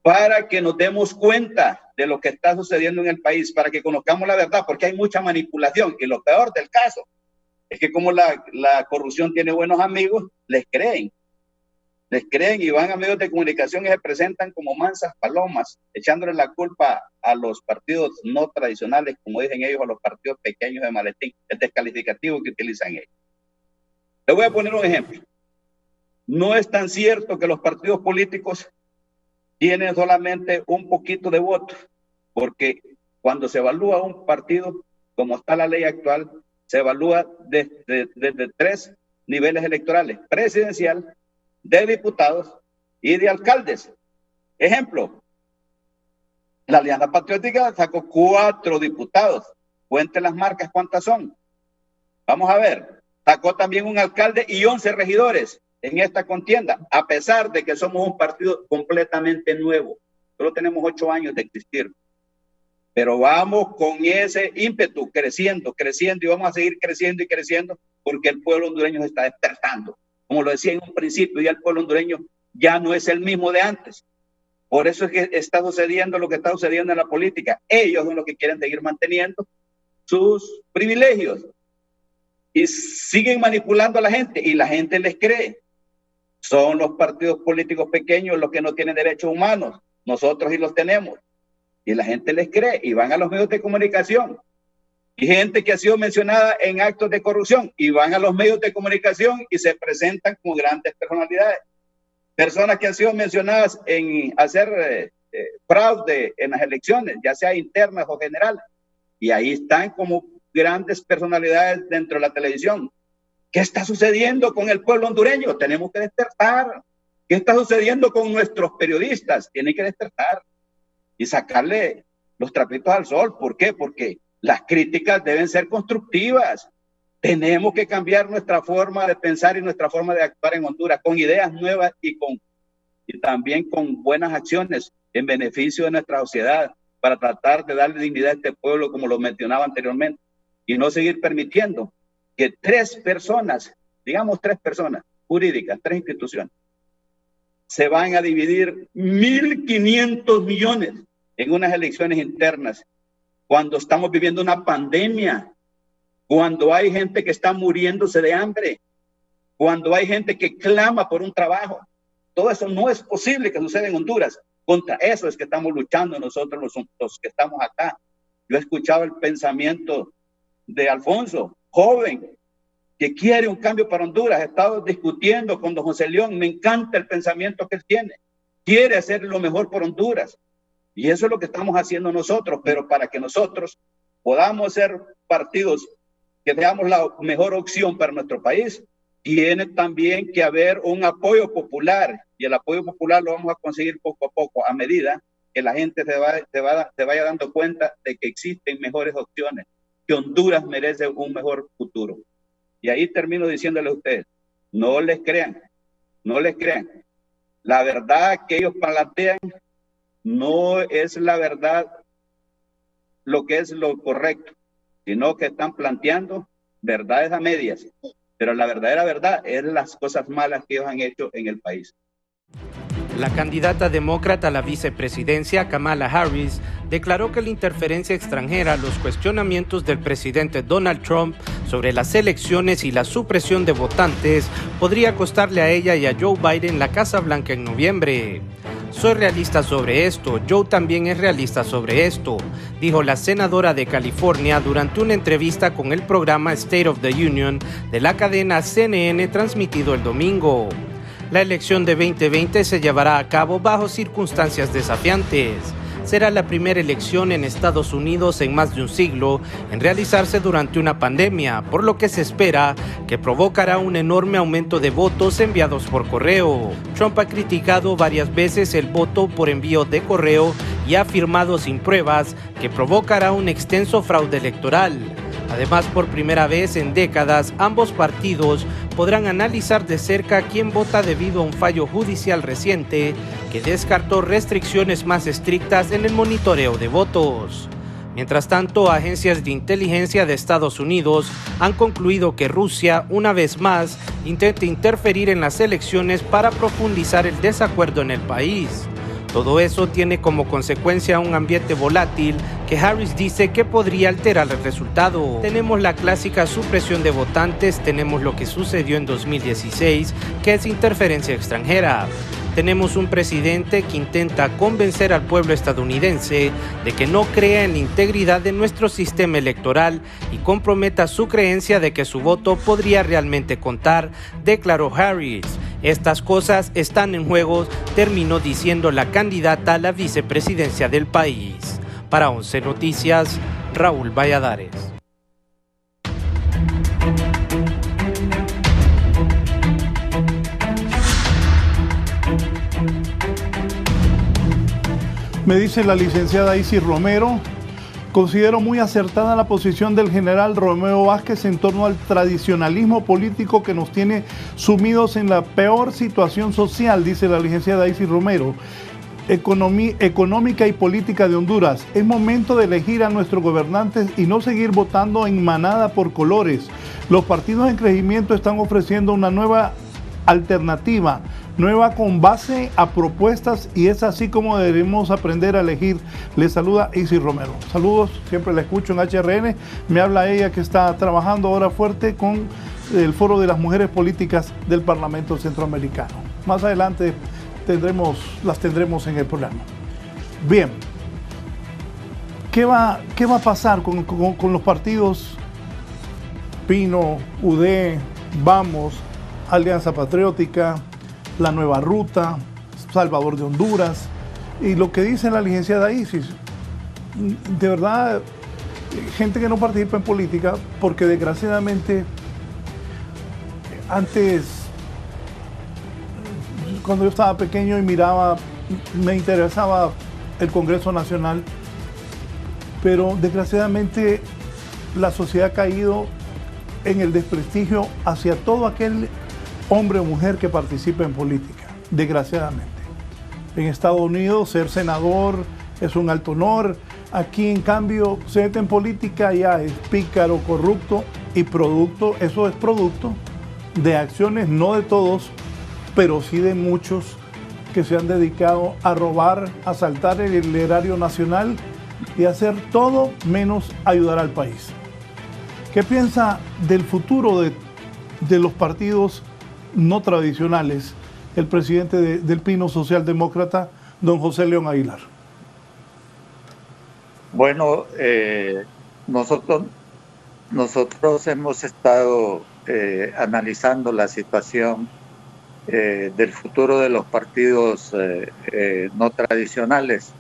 para que nos demos cuenta de lo que está sucediendo en el país, para que conozcamos la verdad, porque hay mucha manipulación. Y lo peor del caso es que como la corrupción tiene buenos amigos, les creen y van a medios de comunicación y se presentan como mansas palomas, echándole la culpa a los partidos no tradicionales, como dicen ellos, a los partidos pequeños de maletín, el descalificativo que utilizan ellos. Les voy a poner un ejemplo. No es tan cierto que los partidos políticos tienen solamente un poquito de votos, porque cuando se evalúa un partido, como está la ley actual, se evalúa desde 3 niveles electorales: presidencial, de diputados y de alcaldes. Ejemplo, la Alianza Patriótica sacó 4 diputados. Cuente las marcas, ¿cuántas son? Vamos a ver. Sacó también un alcalde y 11 regidores en esta contienda, a pesar de que somos un partido completamente nuevo. Solo tenemos 8 años de existir. Pero vamos con ese ímpetu, creciendo y vamos a seguir creciendo y creciendo, porque el pueblo hondureño se está despertando. Como lo decía en un principio, ya el pueblo hondureño ya no es el mismo de antes. Por eso es que está sucediendo lo que está sucediendo en la política. Ellos son los que quieren seguir manteniendo sus privilegios y siguen manipulando a la gente, y la gente les cree. Son los partidos políticos pequeños los que no tienen derechos humanos. Nosotros sí los tenemos. Y la gente les cree y van a los medios de comunicación. Y gente que ha sido mencionada en actos de corrupción y van a los medios de comunicación y se presentan como grandes personalidades. Personas que han sido mencionadas en hacer fraude en las elecciones, ya sea internas o generales. Y ahí están como grandes personalidades dentro de la televisión. ¿Qué está sucediendo con el pueblo hondureño? Tenemos que despertar. ¿Qué está sucediendo con nuestros periodistas? Tienen que despertar y sacarle los trapitos al sol. ¿Por qué? Porque las críticas deben ser constructivas. Tenemos que cambiar nuestra forma de pensar y nuestra forma de actuar en Honduras con ideas nuevas y también con buenas acciones en beneficio de nuestra sociedad para tratar de darle dignidad a este pueblo, como lo mencionaba anteriormente, y no seguir permitiendo que 3 personas, digamos 3 personas jurídicas, 3 instituciones, se van a dividir 1.500 millones en unas elecciones internas, cuando estamos viviendo una pandemia, cuando hay gente que está muriéndose de hambre, cuando hay gente que clama por un trabajo. Todo eso no es posible que suceda en Honduras. Contra eso es que estamos luchando nosotros los que estamos acá. Yo he escuchado el pensamiento de Alfonso, joven, que quiere un cambio para Honduras. He estado discutiendo con don José León. Me encanta el pensamiento que él tiene. Quiere hacer lo mejor por Honduras. Y eso es lo que estamos haciendo nosotros. Pero para que nosotros podamos ser partidos que veamos la mejor opción para nuestro país, tiene también que haber un apoyo popular, y el apoyo popular lo vamos a conseguir poco a poco, a medida que la gente se vaya dando cuenta de que existen mejores opciones, que Honduras merece un mejor futuro. Y ahí termino diciéndole a ustedes, no les crean. La verdad que ellos plantean no es la verdad, lo que es lo correcto, sino que están planteando verdades a medias. Pero la verdadera verdad es las cosas malas que ellos han hecho en el país. La candidata demócrata a la vicepresidencia, Kamala Harris, declaró que la interferencia extranjera, los cuestionamientos del presidente Donald Trump sobre las elecciones y la supresión de votantes podría costarle a ella y a Joe Biden la Casa Blanca en noviembre. Soy realista sobre esto, Joe también es realista sobre esto, dijo la senadora de California durante una entrevista con el programa State of the Union de la cadena CNN transmitido el domingo. La elección de 2020 se llevará a cabo bajo circunstancias desafiantes. Será la primera elección en Estados Unidos en más de un siglo en realizarse durante una pandemia, por lo que se espera que provocará un enorme aumento de votos enviados por correo. Trump ha criticado varias veces el voto por envío de correo y ha afirmado sin pruebas que provocará un extenso fraude electoral. Además, por primera vez en décadas, ambos partidos podrán analizar de cerca quién vota debido a un fallo judicial reciente que descartó restricciones más estrictas en el monitoreo de votos. Mientras tanto, agencias de inteligencia de Estados Unidos han concluido que Rusia, una vez más, intenta interferir en las elecciones para profundizar el desacuerdo en el país. Todo eso tiene como consecuencia un ambiente volátil que Harris dice que podría alterar el resultado. Tenemos la clásica supresión de votantes, tenemos lo que sucedió en 2016, que es interferencia extranjera. Tenemos un presidente que intenta convencer al pueblo estadounidense de que no crea en la integridad de nuestro sistema electoral y comprometa su creencia de que su voto podría realmente contar, declaró Harris. Estas cosas están en juego, terminó diciendo la candidata a la vicepresidencia del país. Para 11 Noticias, Raúl Valladares. Me dice la licenciada Isis Romero, considero muy acertada la posición del general Romeo Vázquez en torno al tradicionalismo político que nos tiene sumidos en la peor situación social, dice la licenciada Isis Romero. Económica y política de Honduras. Es momento de elegir a nuestros gobernantes y no seguir votando en manada por colores. Los partidos en crecimiento están ofreciendo una nueva alternativa, nueva con base a propuestas, y es así como debemos aprender a elegir. Le saluda Isis Romero. Saludos, siempre la escucho en HRN. Me habla ella que está trabajando ahora fuerte con el Foro de las Mujeres Políticas del Parlamento Centroamericano. Más adelante las tendremos en el programa. Bien, ¿qué va a pasar con los partidos Pino, UD, Vamos, Alianza Patriótica, La Nueva Ruta, Salvador de Honduras? Y lo que dice la licenciada Isis, de verdad, gente que no participa en política, porque desgraciadamente antes, cuando yo estaba pequeño y miraba, me interesaba el Congreso Nacional, pero desgraciadamente la sociedad ha caído en el desprestigio hacia todo aquel hombre o mujer que participa en política, desgraciadamente. En Estados Unidos ser senador es un alto honor. Aquí, en cambio, se mete en política, ya es pícaro, corrupto y eso es producto de acciones, no de todos, pero sí de muchos que se han dedicado a robar, a asaltar el erario nacional y hacer todo menos ayudar al país. ¿Qué piensa del futuro de los partidos no tradicionales el presidente del Pino Socialdemócrata, don José León Aguilar? Bueno, nosotros hemos estado analizando la situación del futuro de los partidos no tradicionales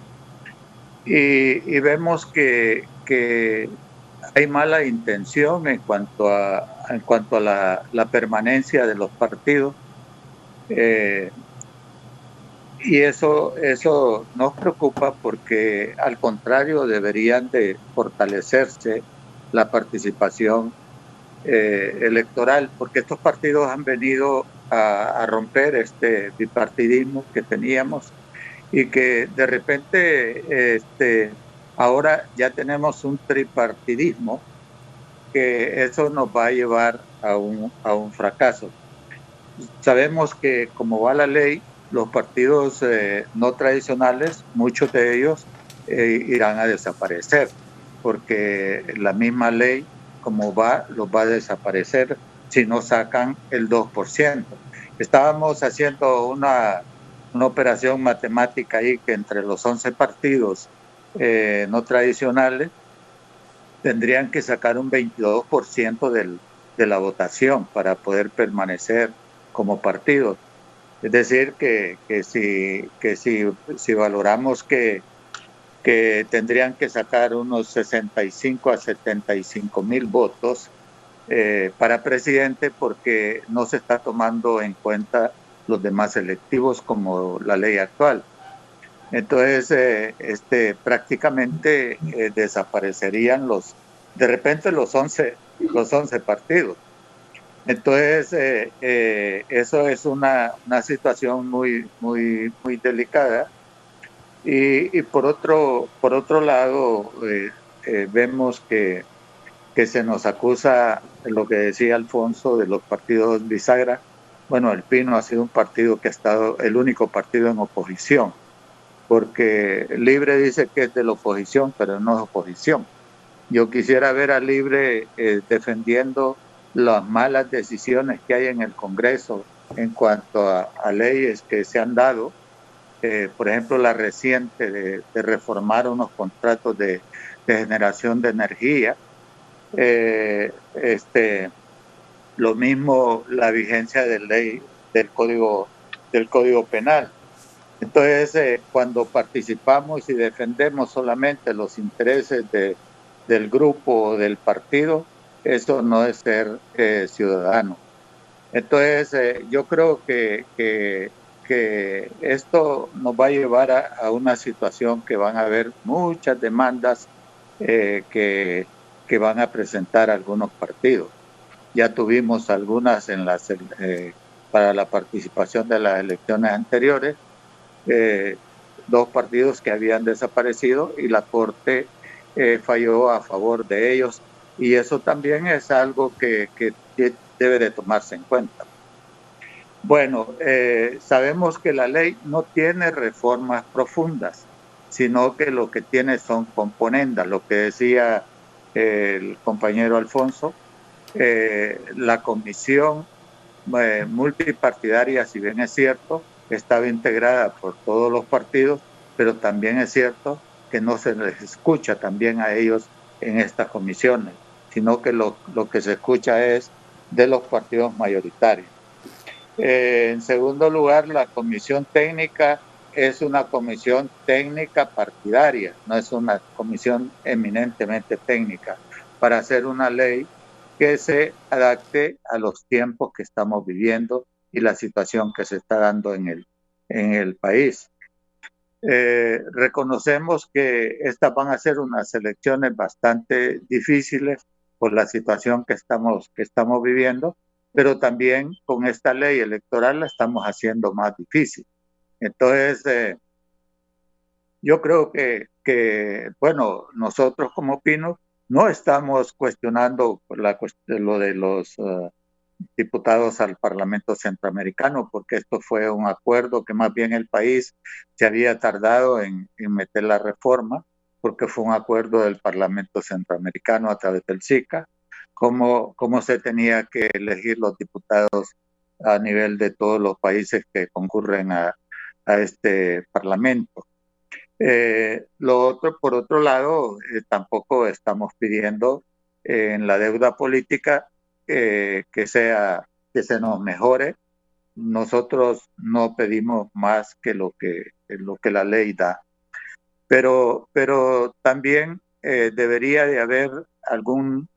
y vemos que hay mala intención en cuanto a la permanencia de los partidos, y eso nos preocupa porque al contrario deberían de fortalecerse la participación electoral, porque estos partidos han venido a romper este bipartidismo que teníamos y que de repente ahora ya tenemos un tripartidismo, que eso nos va a llevar a un fracaso. Sabemos que como va la ley, los partidos no tradicionales, muchos de ellos irán a desaparecer, porque la misma ley como los va a desaparecer si no sacan el 2%. Estábamos haciendo una operación matemática ahí que entre los 11 partidos no tradicionales tendrían que sacar un 22% de la votación para poder permanecer como partidos. Es decir, que si valoramos que tendrían que sacar unos 65 a 75 mil votos para presidente, porque no se está tomando en cuenta los demás electivos como la ley actual. Entonces, prácticamente desaparecerían de repente los 11 partidos. Entonces, eso es una situación muy, muy, muy delicada. Y por otro lado, vemos que se nos acusa lo que decía Alfonso de los partidos bisagra. Bueno, el Pino ha sido un partido que ha estado el único partido en oposición, porque Libre dice que es de la oposición, pero no es oposición. Yo quisiera ver a Libre defendiendo las malas decisiones que hay en el Congreso en cuanto a leyes que se han dado, por ejemplo la reciente de reformar unos contratos de generación de energía, lo mismo la vigencia de ley del Código Penal. Entonces, cuando participamos y defendemos solamente los intereses del grupo o del partido, eso no es ser ciudadano. Entonces, yo creo que esto nos va a llevar a una situación que van a haber muchas demandas que van a presentar algunos partidos. Ya tuvimos algunas para la participación de las elecciones anteriores, 2 partidos que habían desaparecido y la Corte falló a favor de ellos, y eso también es algo que debe de tomarse en cuenta. Bueno, sabemos que la ley no tiene reformas profundas, sino que lo que tiene son componendas, lo que decía el compañero Alfonso. La comisión multipartidaria, si bien es cierto, estaba integrada por todos los partidos, pero también es cierto que no se les escucha también a ellos en estas comisiones, sino que lo que se escucha es de los partidos mayoritarios. En segundo lugar, la comisión técnica es una comisión técnica partidaria, no es una comisión eminentemente técnica, para hacer una ley que se adapte a los tiempos que estamos viviendo y la situación que se está dando en el país. Reconocemos que estas van a ser unas elecciones bastante difíciles, por la situación que estamos viviendo, pero también con esta ley electoral la estamos haciendo más difícil. Entonces, yo creo que, bueno, nosotros como Pinos no estamos cuestionando lo de los diputados al Parlamento Centroamericano, porque esto fue un acuerdo que más bien el país se había tardado en meter la reforma, porque fue un acuerdo del Parlamento Centroamericano a través del SICA, cómo se tenía que elegir los diputados a nivel de todos los países que concurren a este Parlamento. Lo otro, por otro lado, tampoco estamos pidiendo en la deuda política que se nos mejore. Nosotros no pedimos más que lo que la ley da, pero también debería de haber algún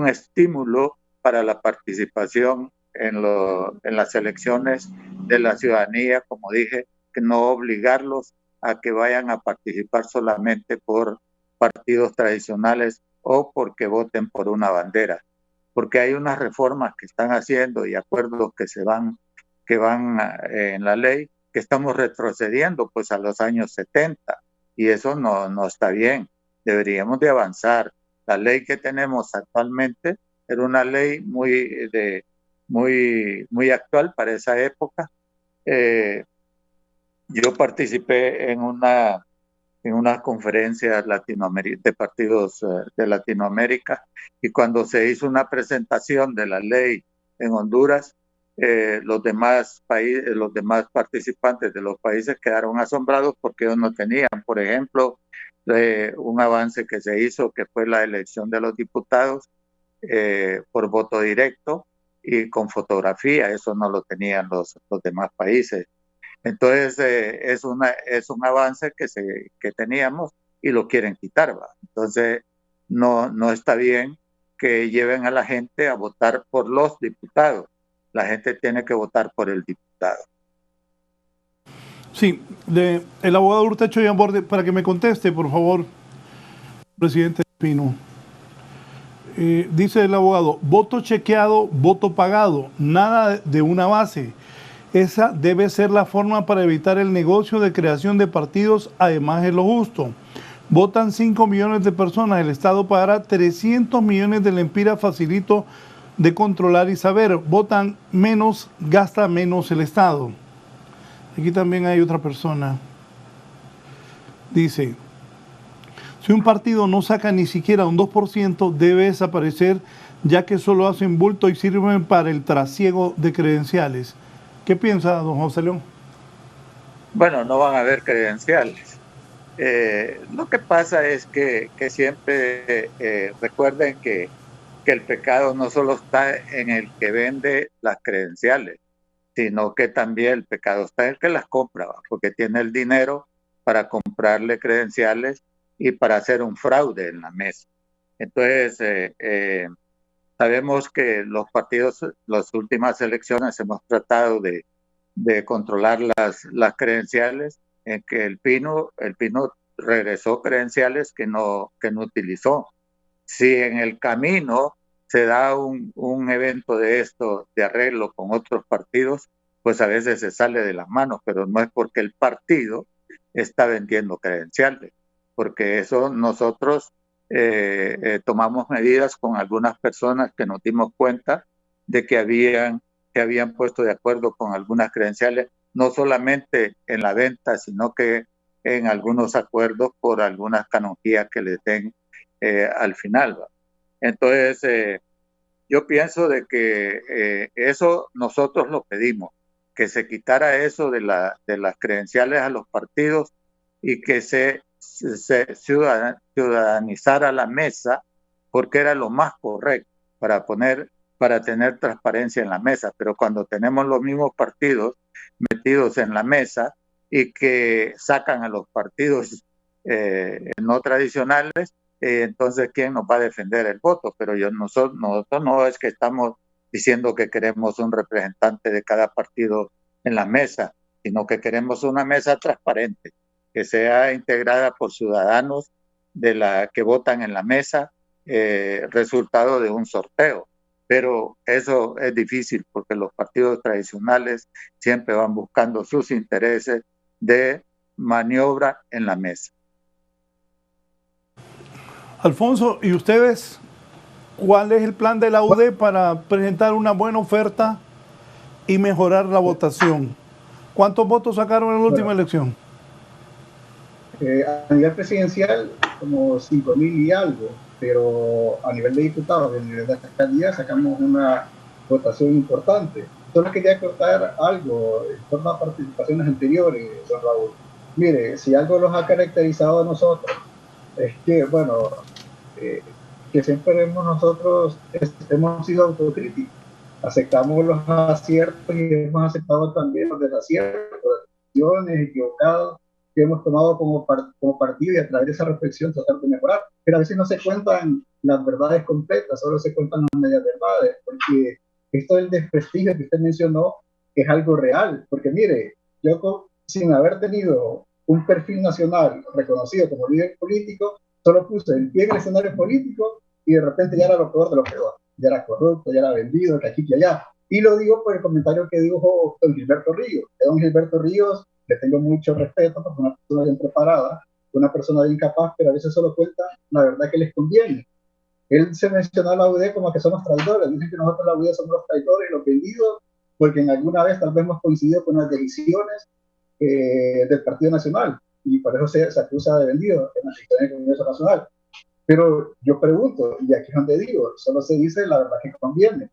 estímulo para la participación en las elecciones de la ciudadanía, como dije, que no obligarlos a que vayan a participar solamente por partidos tradicionales o porque voten por una bandera, porque hay unas reformas que están haciendo y acuerdos que van en la ley, que estamos retrocediendo pues a los años 70, y eso no está bien. Deberíamos de avanzar. La ley que tenemos actualmente era una ley muy actual para esa época. Yo participé en una conferencia de partidos de Latinoamérica, y cuando se hizo una presentación de la ley en Honduras, los demás participantes de los países quedaron asombrados porque ellos no tenían, por ejemplo, un avance que se hizo, que fue la elección de los diputados por voto directo y con fotografía. Eso no lo tenían los demás países. Entonces es un avance que teníamos y lo quieren quitar, ¿va? Entonces no está bien que lleven a la gente a votar por los diputados. La gente tiene que votar por el diputado. Sí, el abogado Urtecho Yamborde, para que me conteste, por favor, presidente Pino. Dice el abogado: voto chequeado, voto pagado, nada de una base. Esa debe ser la forma para evitar el negocio de creación de partidos, además es lo justo. Votan 5 millones de personas, el Estado pagará 300 millones de lempiras, facilito de controlar y saber. Votan menos, gasta menos el Estado. Aquí también hay otra persona. Dice: si un partido no saca ni siquiera un 2%, debe desaparecer, ya que solo hacen bulto y sirven para el trasiego de credenciales. ¿Qué piensa, don José León? Bueno, no van a haber credenciales. Lo que pasa es que siempre recuerden que el pecado no solo está en el que vende las credenciales, sino que también el pecado está en el que las compra, ¿va? Porque tiene el dinero para comprarle credenciales y para hacer un fraude en la mesa. Entonces, sabemos que los partidos, las últimas elecciones, hemos tratado de controlar las credenciales, en que el Pino regresó credenciales que no utilizó. Si en el camino se da un evento de esto, de arreglo con otros partidos, pues a veces se sale de las manos, pero no es porque el partido está vendiendo credenciales, porque eso nosotros tomamos medidas con algunas personas que nos dimos cuenta de que habían puesto de acuerdo con algunas credenciales, no solamente en la venta, sino que en algunos acuerdos por algunas canonjías que les den al final, ¿va? Entonces, yo pienso de que eso nosotros lo pedimos, que se quitara eso de las credenciales a los partidos y que se ciudadanizara la mesa, porque era lo más correcto para tener transparencia en la mesa. Pero cuando tenemos los mismos partidos metidos en la mesa y que sacan a los partidos no tradicionales, entonces ¿quién nos va a defender el voto? Pero nosotros no es que estamos diciendo que queremos un representante de cada partido en la mesa, sino que queremos una mesa transparente, que sea integrada por ciudadanos que votan en la mesa resultado de un sorteo. Pero eso es difícil porque los partidos tradicionales siempre van buscando sus intereses de maniobra en la mesa. Alfonso, ¿y ustedes cuál es el plan de la UD para presentar una buena oferta y mejorar la votación? ¿Cuántos votos sacaron en la última elección? A nivel presidencial, como 5.000 y algo, pero a nivel de diputados, a nivel de alcaldía, sacamos una votación importante. Solo quería contar algo en torno a participaciones anteriores, don Raúl. Mire, si algo los ha caracterizado a nosotros, es que, bueno, que siempre nosotros hemos sido autocríticos, aceptamos los aciertos y hemos aceptado también los desaciertos, las decisiones equivocadas que hemos tomado como partido, y a través de esa reflexión tratar de mejorar. Pero a veces no se cuentan las verdades completas, solo se cuentan las medias verdades, porque esto del desprestigio que usted mencionó es algo real, porque mire, yo sin haber tenido un perfil nacional reconocido como líder político, solo puse el pie en el escenario político y de repente ya era lo peor de lo peor. Ya era corrupto, ya era vendido, que aquí, que allá. Y lo digo por el comentario que dijo don Gilberto Ríos. Don Gilberto Ríos le tengo mucho respeto porque es una persona bien preparada, una persona bien capaz, pero a veces solo cuenta la verdad que les conviene. Él se menciona a la UD como que somos traidores. Dicen que nosotros la UD somos los traidores y los vendidos, porque en alguna vez tal vez hemos coincidido con las decisiones del Partido Nacional, y por eso se acusa de vendido en las decisiones del Congreso Nacional. Pero yo pregunto, y aquí es donde digo, solo se dice la verdad que conviene.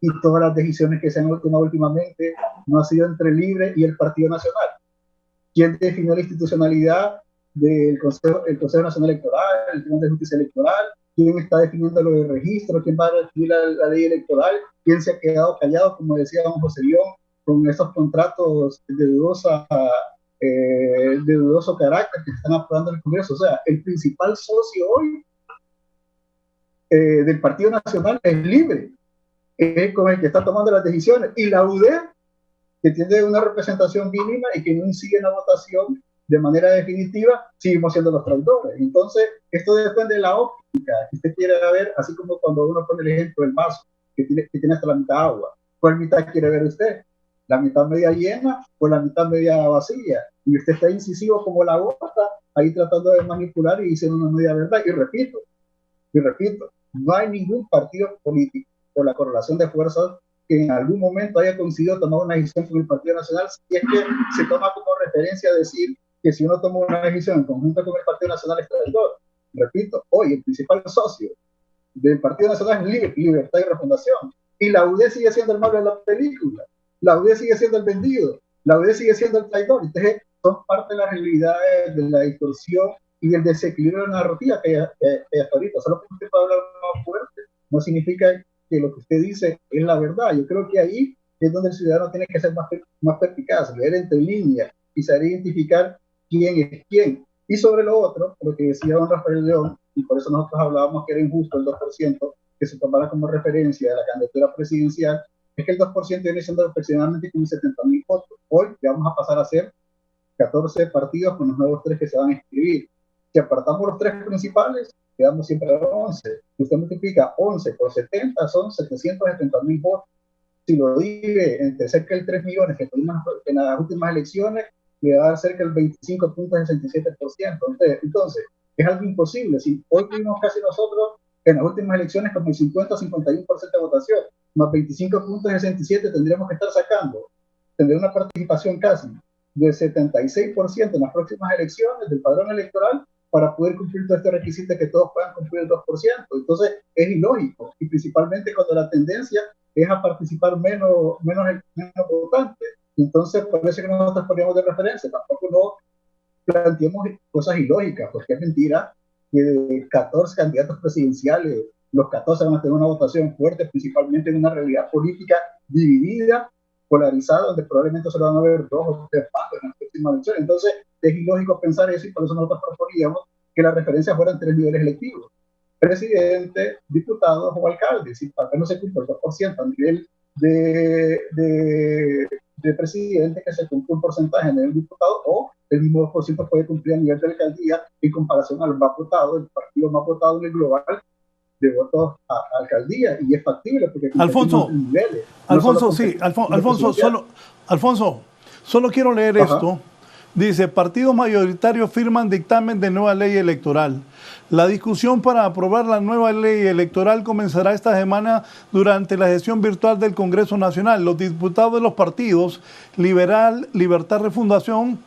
Y todas las decisiones que se han tomado últimamente no han sido entre Libre y el Partido Nacional. ¿Quién definió la institucionalidad del Consejo Nacional Electoral, el Tribunal de Justicia Electoral? ¿Quién está definiendo lo de registro? ¿Quién va a definir la ley electoral? ¿Quién se ha quedado callado, como decía don José León, con esos contratos de dudoso carácter que están aprobando en el Congreso? O sea, el principal socio hoy del Partido Nacional es Libre, es con el que está tomando las decisiones, y la UD, que tiene una representación mínima y que no incide en la votación de manera definitiva, seguimos siendo los traidores. Entonces, esto depende de la óptica que usted quiere ver, así como cuando uno pone el ejemplo del vaso, que tiene hasta la mitad agua. ¿Cuál mitad quiere ver usted? ¿La mitad media llena o la mitad media vacía? Y usted está incisivo como la gota, ahí tratando de manipular y diciendo una media verdad. Y repito, no hay ningún partido político por la correlación de fuerzas que en algún momento haya coincidido tomar una decisión con el Partido Nacional, si es que se toma como referencia decir que si uno toma una decisión en conjunto con el Partido Nacional es traidor. Repito, hoy el principal socio del Partido Nacional es Libertad y Refundación, y la UD sigue siendo el malo de la película, la UD sigue siendo el vendido, la UD sigue siendo el traidor. Entonces son parte de la realidad de la distorsión y el desequilibrio de la narrativa que hasta ahorita. Solo porque usted puede hablar más fuerte no significa que lo que usted dice es la verdad. Yo creo que ahí es donde el ciudadano tiene que ser más perspicaz, leer entre líneas y saber identificar quién es quién. Y sobre lo otro, lo que decía don Rafael León, y por eso nosotros hablábamos que era injusto el 2% que se tomara como referencia de la candidatura presidencial, es que el 2% viene siendo aproximadamente como 70.000 votos. Hoy ya vamos a pasar a ser 14 partidos con los nuevos 3 que se van a inscribir. Si apartamos los 3 principales, quedamos siempre a 11. Si usted multiplica 11 por 70, son 770.000 votos. Si lo divide entre cerca de 3 millones que tuvimos en las últimas elecciones, le va a dar cerca del 25.67%. Entonces, es algo imposible. Si hoy tuvimos casi nosotros en las últimas elecciones como el 50-51% de votación, más 25.67 tendríamos que estar sacando, tendría una participación casi del 76% en las próximas elecciones del padrón electoral para poder cumplir todo este requisito que todos puedan cumplir el 2%. Entonces, es ilógico, y principalmente cuando la tendencia es a participar menos votantes. Entonces, parece que nosotros poníamos de referencia, tampoco no planteemos cosas ilógicas, porque es mentira que de 14 candidatos presidenciales, los 14 van a tener una votación fuerte, principalmente en una realidad política dividida, polarizada, donde probablemente solo van a haber 2 o 3 bandos en la próxima elección. Entonces, es ilógico pensar eso, y por eso nosotros proponíamos que la referencia fueran 3 niveles electivos: presidente, diputados o alcaldes. Si tal vez no se cumple el 2% a nivel de presidente, que se cumple un porcentaje en el diputado, o el mismo 2% puede cumplir a nivel de alcaldía en comparación al más votado, el partido más votado en el global de votos a alcaldía, y es factible porque Alfonso, niveles, Alfonso, no sí, Alfonso, solo quiero leer esto. Dice, partidos mayoritarios firman dictamen de nueva ley electoral. La discusión para aprobar la nueva ley electoral comenzará esta semana durante la sesión virtual del Congreso Nacional. Los diputados de los partidos Liberal, Libertad, Refundación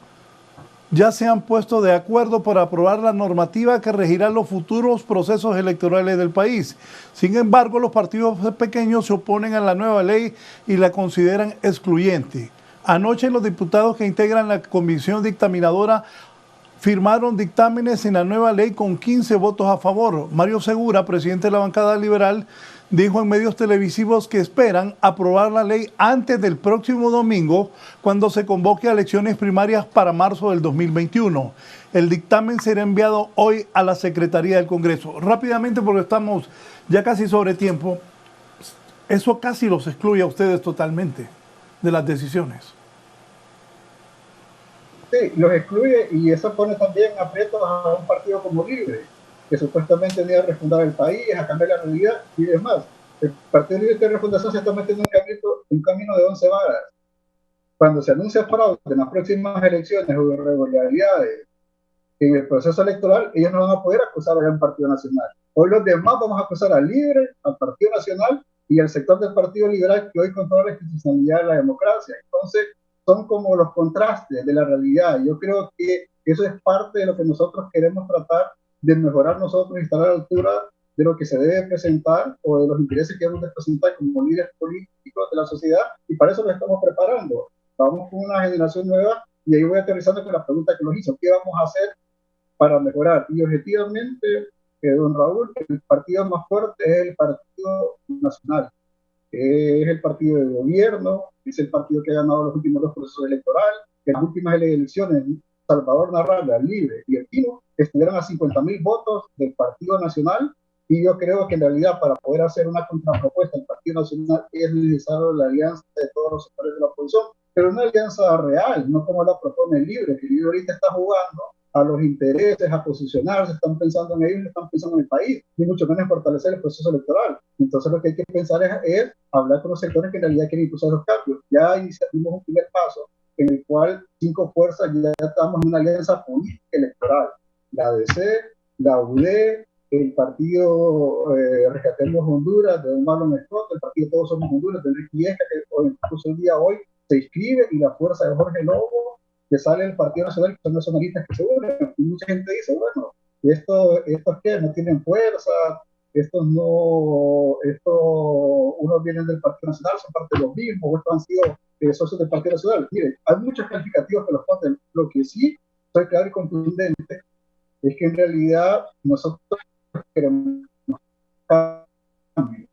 ya se han puesto de acuerdo para aprobar la normativa que regirá los futuros procesos electorales del país. Sin embargo, los partidos pequeños se oponen a la nueva ley y la consideran excluyente. Anoche los diputados que integran la comisión dictaminadora firmaron dictámenes en la nueva ley con 15 votos a favor. Mario Segura, presidente de la bancada liberal, dijo en medios televisivos que esperan aprobar la ley antes del próximo domingo, cuando se convoque a elecciones primarias para marzo del 2021. El dictamen será enviado hoy a la Secretaría del Congreso. Rápidamente, porque estamos ya casi sobre tiempo, eso casi los excluye a ustedes totalmente de las decisiones. Sí, los excluye, y eso pone también aprietos a un partido como Libre, que supuestamente venía a refundar el país, a cambiar la realidad y demás. El Partido Libre de Refundación se está metiendo en un camino de 11 varas. Cuando se anuncia fraude en las próximas elecciones o irregularidades en el proceso electoral, ellos no van a poder acusar al Partido Nacional. Hoy los demás vamos a acusar al Libre, al Partido Nacional y al sector del Partido Liberal, que hoy controla la institucionalidad de la democracia. Entonces, son como los contrastes de la realidad. Yo creo que eso es parte de lo que nosotros queremos tratar de mejorar nosotros y estar a la altura de lo que se debe presentar o de los intereses que debemos de presentar como líderes políticos de la sociedad, y para eso lo estamos preparando. Vamos con una generación nueva, y ahí voy aterrizando con la pregunta que nos hizo: ¿qué vamos a hacer para mejorar? Y objetivamente, don Raúl, el partido más fuerte es el Partido Nacional. Es el partido de gobierno, es el partido que ha ganado los últimos 2 procesos electorales. En las últimas elecciones, Salvador Narrala, Libre y el Pino estuvieron a 50.000 votos del Partido Nacional, y yo creo que en realidad para poder hacer una contrapropuesta al Partido Nacional es necesario la alianza de todos los sectores de la oposición, pero una alianza real, no como la propone el Libre, que el Libre ahorita está jugando a los intereses, a posicionarse, están pensando en ellos, están pensando en el país, ni mucho menos en fortalecer el proceso electoral. Entonces lo que hay que pensar es hablar con los sectores que en realidad quieren impulsar los cambios. Ya hicimos un primer paso en el cual 5 fuerzas ya estamos en una alianza política electoral: la ADC, la UD, el partido Rescatemos Honduras de don Marlon Scott, el partido Todos Somos Honduras de Enrique Yesca, que incluso el día hoy se inscribe, y la fuerza de Jorge Lobo, que sale del Partido Nacional, que son nacionalistas que se unen. Y mucha gente dice, bueno, estos que no tienen fuerza, unos vienen del Partido Nacional, son parte de los mismos, o estos han sido socios del Partido Nacional. Mire, hay muchos calificativos que los ponen. Lo que sí soy claro y contundente es que en realidad nosotros queremos cambios,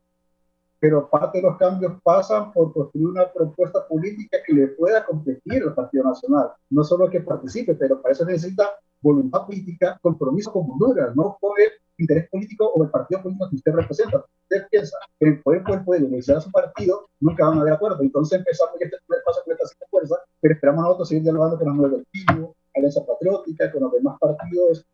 pero parte de los cambios pasan por construir una propuesta política que le pueda competir al Partido Nacional. No solo que participe, pero para eso necesita voluntad política, compromiso con Honduras, no por el interés político o el partido político que usted representa. Usted piensa que el poder organizar a su partido, nunca van a haber acuerdo. Entonces empezamos este primer paso con esta 5 fuerzas, pero esperamos nosotros seguir dialogando con los 9 del PIBO, Alianza Patriótica, con los demás partidos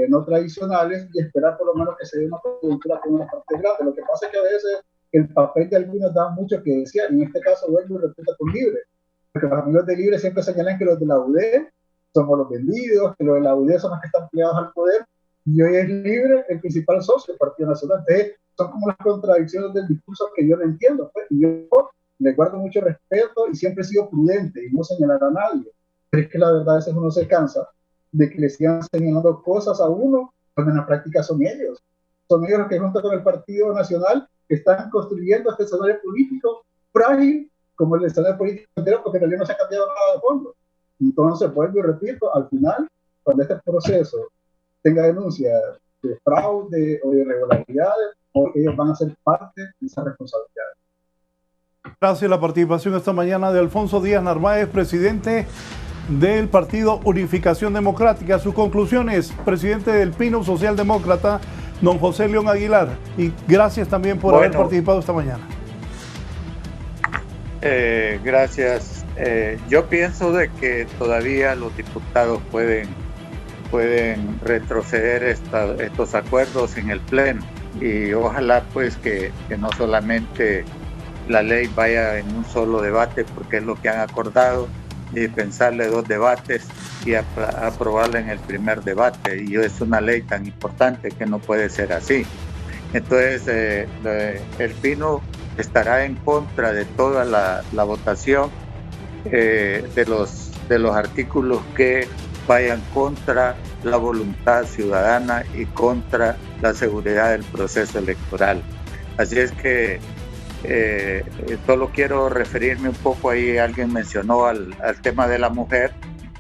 no tradicionales, y esperar por lo menos que se dé una coyuntura con una parte grande. Lo que pasa es que a veces el papel de algunos da mucho que decir, y en este caso vuelvo y repito con Libre, porque los amigos de Libre siempre señalan que los de la UD somos los vendidos, que los de la UD son los que están peleados al poder, y hoy es Libre el principal socio del Partido Nacional. Entonces, son como las contradicciones del discurso que yo no entiendo, pues, y yo le guardo mucho respeto y siempre he sido prudente y no señalar a nadie, pero es que la verdad a veces uno se cansa de que le sigan señalando cosas a uno cuando en la práctica son ellos los que junto con el Partido Nacional están construyendo este escenario político frágil como el escenario político entero, porque en realidad no se ha cambiado nada de fondo. Entonces, vuelvo y repito, al final, cuando este proceso tenga denuncias de fraude o de irregularidades, ellos van a ser parte de esa responsabilidad. Gracias a la participación esta mañana de Alfonso Díaz Narváez, presidente del Partido Unificación Democrática. Sus conclusiones, presidente del Pino Socialdemócrata, don José León Aguilar, y gracias también por haber participado esta mañana. Gracias. Yo pienso de que todavía los diputados pueden retroceder estos acuerdos en el Pleno. y ojalá pues que no solamente la ley vaya en un solo debate, porque es lo que han acordado, y pensarle 2 debates y aprobarla en el primer debate, y es una ley tan importante que no puede ser así. Entonces el Pino estará en contra de toda la votación de los artículos que vayan contra la voluntad ciudadana y contra la seguridad del proceso electoral. Así es que solo quiero referirme un poco ahí, alguien mencionó al tema de la mujer,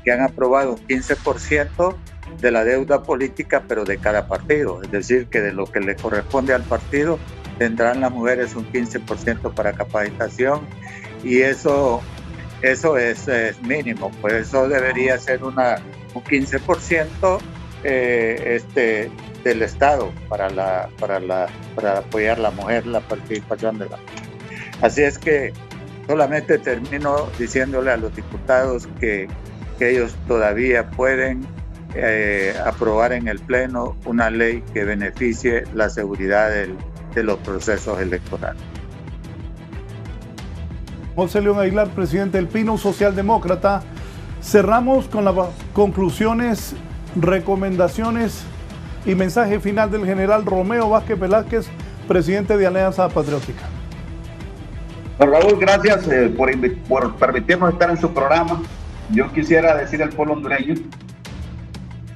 que han aprobado un 15% de la deuda política, pero de cada partido, es decir, que de lo que le corresponde al partido tendrán las mujeres un 15% para capacitación, y eso es mínimo, pues eso debería ser un 15% del Estado para apoyar a la mujer, la participación de la mujer. Así es que solamente termino diciéndole a los diputados que ellos todavía pueden aprobar en el Pleno una ley que beneficie la seguridad de los procesos electorales. José León Aguilar, presidente del Pino, socialdemócrata. Cerramos con las conclusiones, recomendaciones y mensaje final del general Romeo Vázquez Velázquez, presidente de Alianza Patriótica. Raúl, gracias por permitirnos estar en su programa. Yo quisiera decir al pueblo hondureño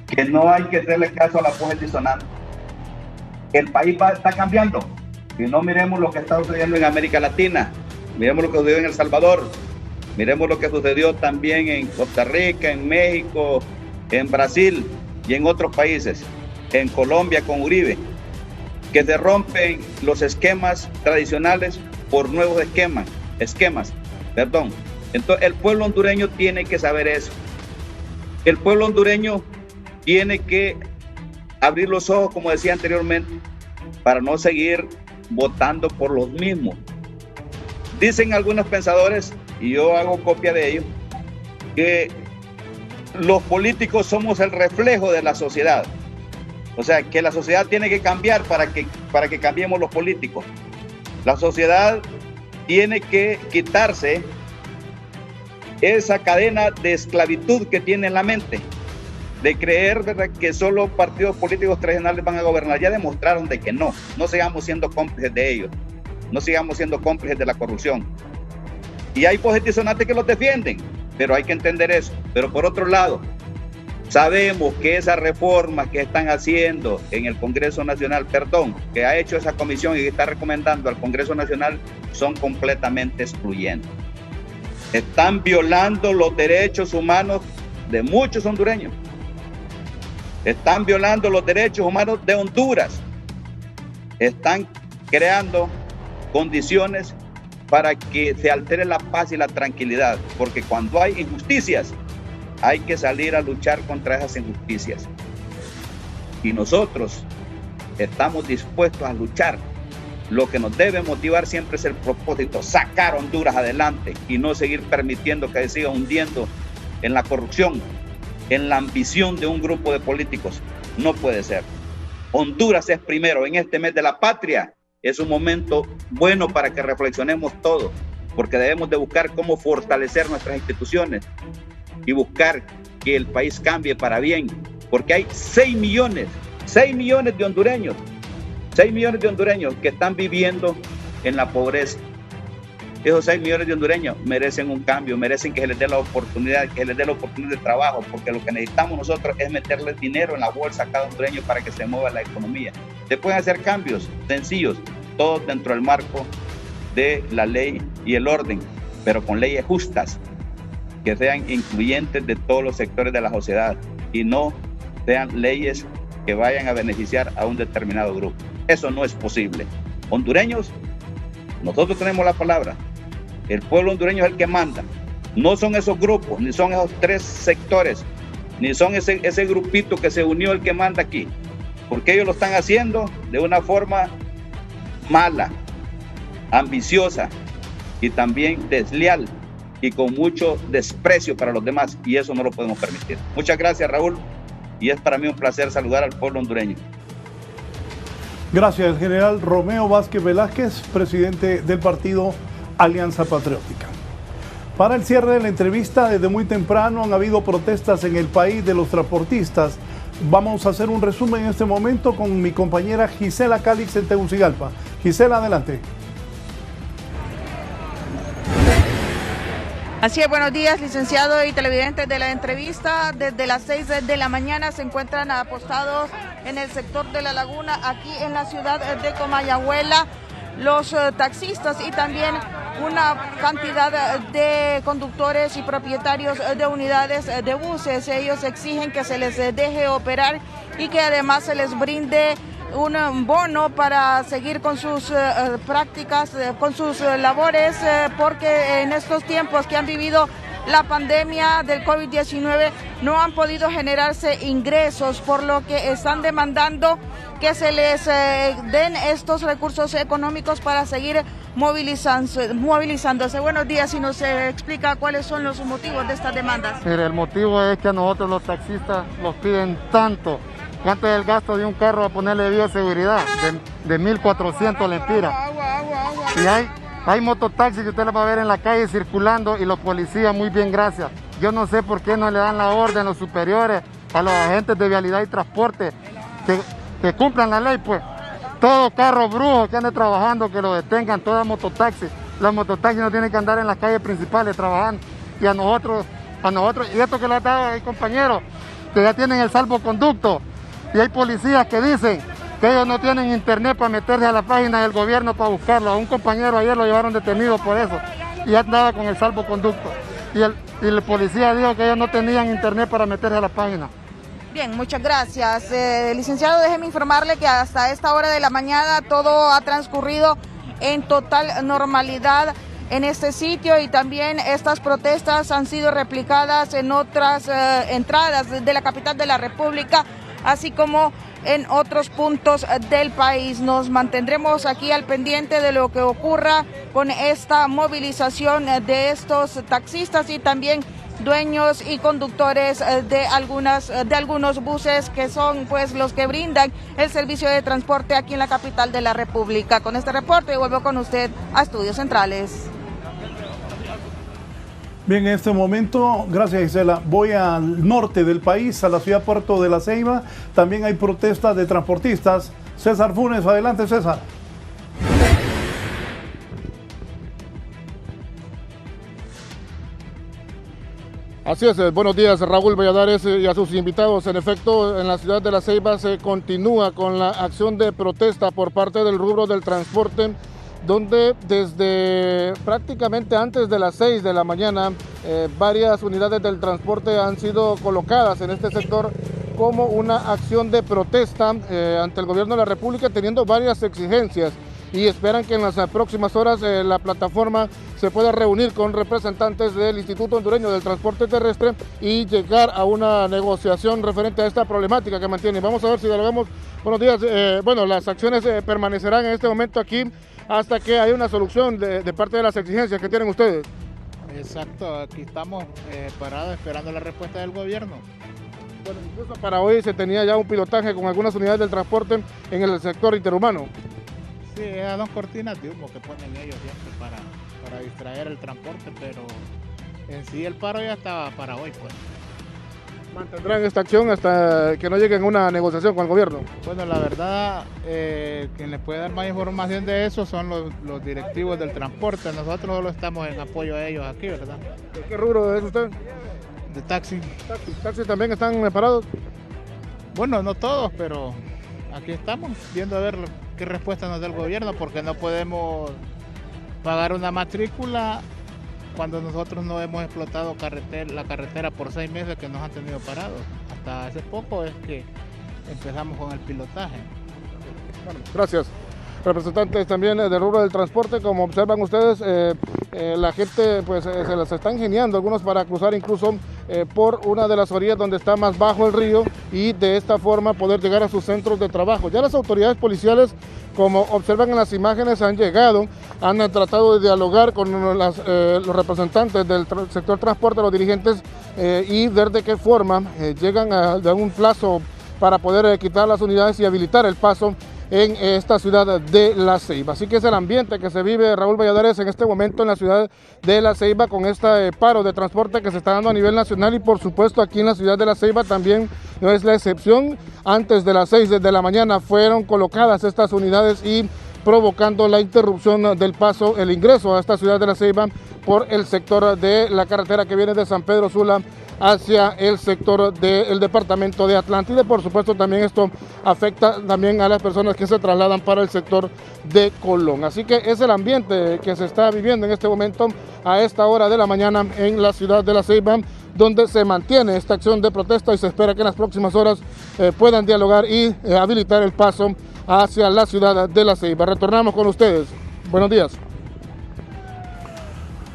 que no hay que hacerle caso a la voz disonante. El país está cambiando. Si no, miremos lo que está sucediendo en América Latina, miremos lo que sucedió en El Salvador, miremos lo que sucedió también en Costa Rica, en México, en Brasil y en otros países, en Colombia con Uribe, que se rompen los esquemas tradicionales por nuevos esquemas. Entonces el pueblo hondureño tiene que saber eso. El pueblo hondureño tiene que abrir los ojos, como decía anteriormente, para no seguir votando por los mismos. Dicen algunos pensadores, y yo hago copia de ellos, que los políticos somos el reflejo de la sociedad. O sea, que la sociedad tiene que cambiar para que cambiemos los políticos. La sociedad tiene que quitarse esa cadena de esclavitud que tiene en la mente, de creer, ¿verdad?, que solo partidos políticos tradicionales van a gobernar. Ya demostraron de que no sigamos siendo cómplices de ellos, no sigamos siendo cómplices de la corrupción. Y hay voces disonantes que los defienden, pero hay que entender eso. Pero por otro lado, sabemos que esas reformas que están haciendo en el Congreso Nacional, que ha hecho esa comisión y que está recomendando al Congreso Nacional, son completamente excluyentes. Están violando los derechos humanos de muchos hondureños. Están violando los derechos humanos de Honduras. Están creando condiciones para que se altere la paz y la tranquilidad, porque cuando hay injusticias, hay que salir a luchar contra esas injusticias. Y nosotros estamos dispuestos a luchar. Lo que nos debe motivar siempre es el propósito, sacar a Honduras adelante y no seguir permitiendo que se siga hundiendo en la corrupción, en la ambición de un grupo de políticos. No puede ser. Honduras es primero. En este mes de la patria es un momento bueno para que reflexionemos todos, porque debemos de buscar cómo fortalecer nuestras instituciones y buscar que el país cambie para bien, porque hay 6 millones de hondureños, 6 millones de hondureños que están viviendo en la pobreza. Esos 6 millones de hondureños merecen un cambio, merecen que se les dé la oportunidad, de trabajo, porque lo que necesitamos nosotros es meterle dinero en la bolsa a cada hondureño para que se mueva la economía. Se pueden hacer cambios sencillos, todos dentro del marco de la ley y el orden, pero con leyes justas, que sean incluyentes de todos los sectores de la sociedad y no sean leyes que vayan a beneficiar a un determinado grupo. Eso no es posible. Hondureños, nosotros tenemos la palabra. El pueblo hondureño es el que manda. No son esos grupos, ni son esos 3 sectores, ni son ese grupito que se unió el que manda aquí. Porque ellos lo están haciendo de una forma mala, ambiciosa y también desleal y con mucho desprecio para los demás, y eso no lo podemos permitir. Muchas gracias, Raúl, y es para mí un placer saludar al pueblo hondureño. Gracias, el general Romeo Vázquez Velázquez, presidente del partido Alianza Patriótica. Para el cierre de la entrevista, desde muy temprano han habido protestas en el país de los transportistas. Vamos a hacer un resumen en este momento con mi compañera Gisela Calix en Tegucigalpa. Gisela, adelante. Así es, buenos días, licenciado y televidentes de la entrevista. Desde las 6 de la mañana se encuentran apostados en el sector de La Laguna, aquí en la ciudad de Comayagüela, los taxistas y también una cantidad de conductores y propietarios de unidades de buses. Ellos exigen que se les deje operar y que además se les brinde un bono para seguir con sus prácticas, con sus labores, porque en estos tiempos que han vivido la pandemia del COVID-19 no han podido generarse ingresos, por lo que están demandando que se les den estos recursos económicos para seguir movilizándose. Buenos días, y nos explica cuáles son los motivos de estas demandas. Mire, el motivo es que a nosotros los taxistas nos piden tanto. ¿Cuánto es el gasto de un carro a ponerle bioseguridad? De 1.400 lempiras. Y hay mototaxis que usted lo va a ver en la calle circulando y los policías, muy bien, gracias. Yo no sé por qué no le dan la orden los superiores a los agentes de vialidad y transporte que cumplan la ley, pues. Todo carro brujo que ande trabajando, que lo detengan, toda mototaxi. Los mototaxis no tienen que andar en las calles principales trabajando. Y a nosotros, y esto que le ha dado ahí, compañeros, que ya tienen el salvoconducto. Y hay policías que dicen que ellos no tienen internet para meterse a la página del gobierno para buscarlo. A un compañero ayer lo llevaron detenido por eso y andaba con el salvoconducto. Y el policía dijo que ellos no tenían internet para meterse a la página. Bien, muchas gracias. Licenciado, déjeme informarle que hasta esta hora de la mañana todo ha transcurrido en total normalidad en este sitio, y también estas protestas han sido replicadas en otras entradas de la capital de la República, así como en otros puntos del país. Nos mantendremos aquí al pendiente de lo que ocurra con esta movilización de estos taxistas y también dueños y conductores de algunos buses que son pues los que brindan el servicio de transporte aquí en la capital de la República. Con este reporte vuelvo con usted a Estudios Centrales. Bien, en este momento, gracias Gisela, voy al norte del país, a la ciudad Puerto de la Ceiba. También hay protestas de transportistas. César Funes, adelante César. Así es, buenos días Raúl Valladares y a sus invitados. En efecto, en la ciudad de La Ceiba se continúa con la acción de protesta por parte del rubro del transporte, donde desde prácticamente antes de las 6 de la mañana varias unidades del transporte han sido colocadas en este sector como una acción de protesta ante el gobierno de la República, teniendo varias exigencias, y esperan que en las próximas horas la plataforma se pueda reunir con representantes del Instituto Hondureño del Transporte Terrestre y llegar a una negociación referente a esta problemática que mantiene. Vamos a ver si dialogamos. Buenos días. Bueno, las acciones permanecerán en este momento aquí hasta que haya una solución de parte de las exigencias que tienen ustedes. Exacto, aquí estamos parados esperando la respuesta del gobierno. Bueno, incluso para hoy se tenía ya un pilotaje con algunas unidades del transporte en el sector interhumano. Sí, esas dos cortinas de humo que ponen ellos siempre para distraer el transporte, pero en sí el paro ya estaba para hoy, pues. ¿Mantendrán esta acción hasta que no lleguen a una negociación con el gobierno? Bueno, la verdad, quien les puede dar más información de eso son los directivos del transporte. Nosotros solo estamos en apoyo a ellos aquí, ¿verdad? ¿De qué rubro es usted? De taxi. ¿Taxi también están parados? Bueno, no todos, pero aquí estamos viendo a ver qué respuesta nos da el gobierno, porque no podemos pagar una matrícula cuando nosotros no hemos explotado la carretera por 6 meses que nos han tenido parados. Hasta hace poco es que empezamos con el pilotaje. Bueno, gracias. Representantes también del rubro del transporte, como observan ustedes, la gente pues se las está ingeniando, algunos para cruzar incluso por una de las orillas donde está más bajo el río, y de esta forma poder llegar a sus centros de trabajo. Ya las autoridades policiales, como observan en las imágenes, han llegado, han tratado de dialogar con los representantes del sector transporte, los dirigentes, y ver de qué forma llegan a un plazo para poder quitar las unidades y habilitar el paso en esta ciudad de La Ceiba. Así que es el ambiente que se vive, Raúl Valladares, en este momento en la ciudad de La Ceiba, con este paro de transporte que se está dando a nivel nacional, y por supuesto aquí en la ciudad de La Ceiba también no es la excepción. Antes de las 6 de la mañana fueron colocadas estas unidades y provocando la interrupción del paso, el ingreso a esta ciudad de La Ceiba por el sector de la carretera que viene de San Pedro Sula hacia el sector del departamento de Atlántida. Por supuesto también esto afecta también a las personas que se trasladan para el sector de Colón. Así que es el ambiente que se está viviendo en este momento a esta hora de la mañana en la ciudad de La Ceiba, donde se mantiene esta acción de protesta y se espera que en las próximas horas puedan dialogar y habilitar el paso hacia la ciudad de La Ceiba. Retornamos con ustedes. Buenos días.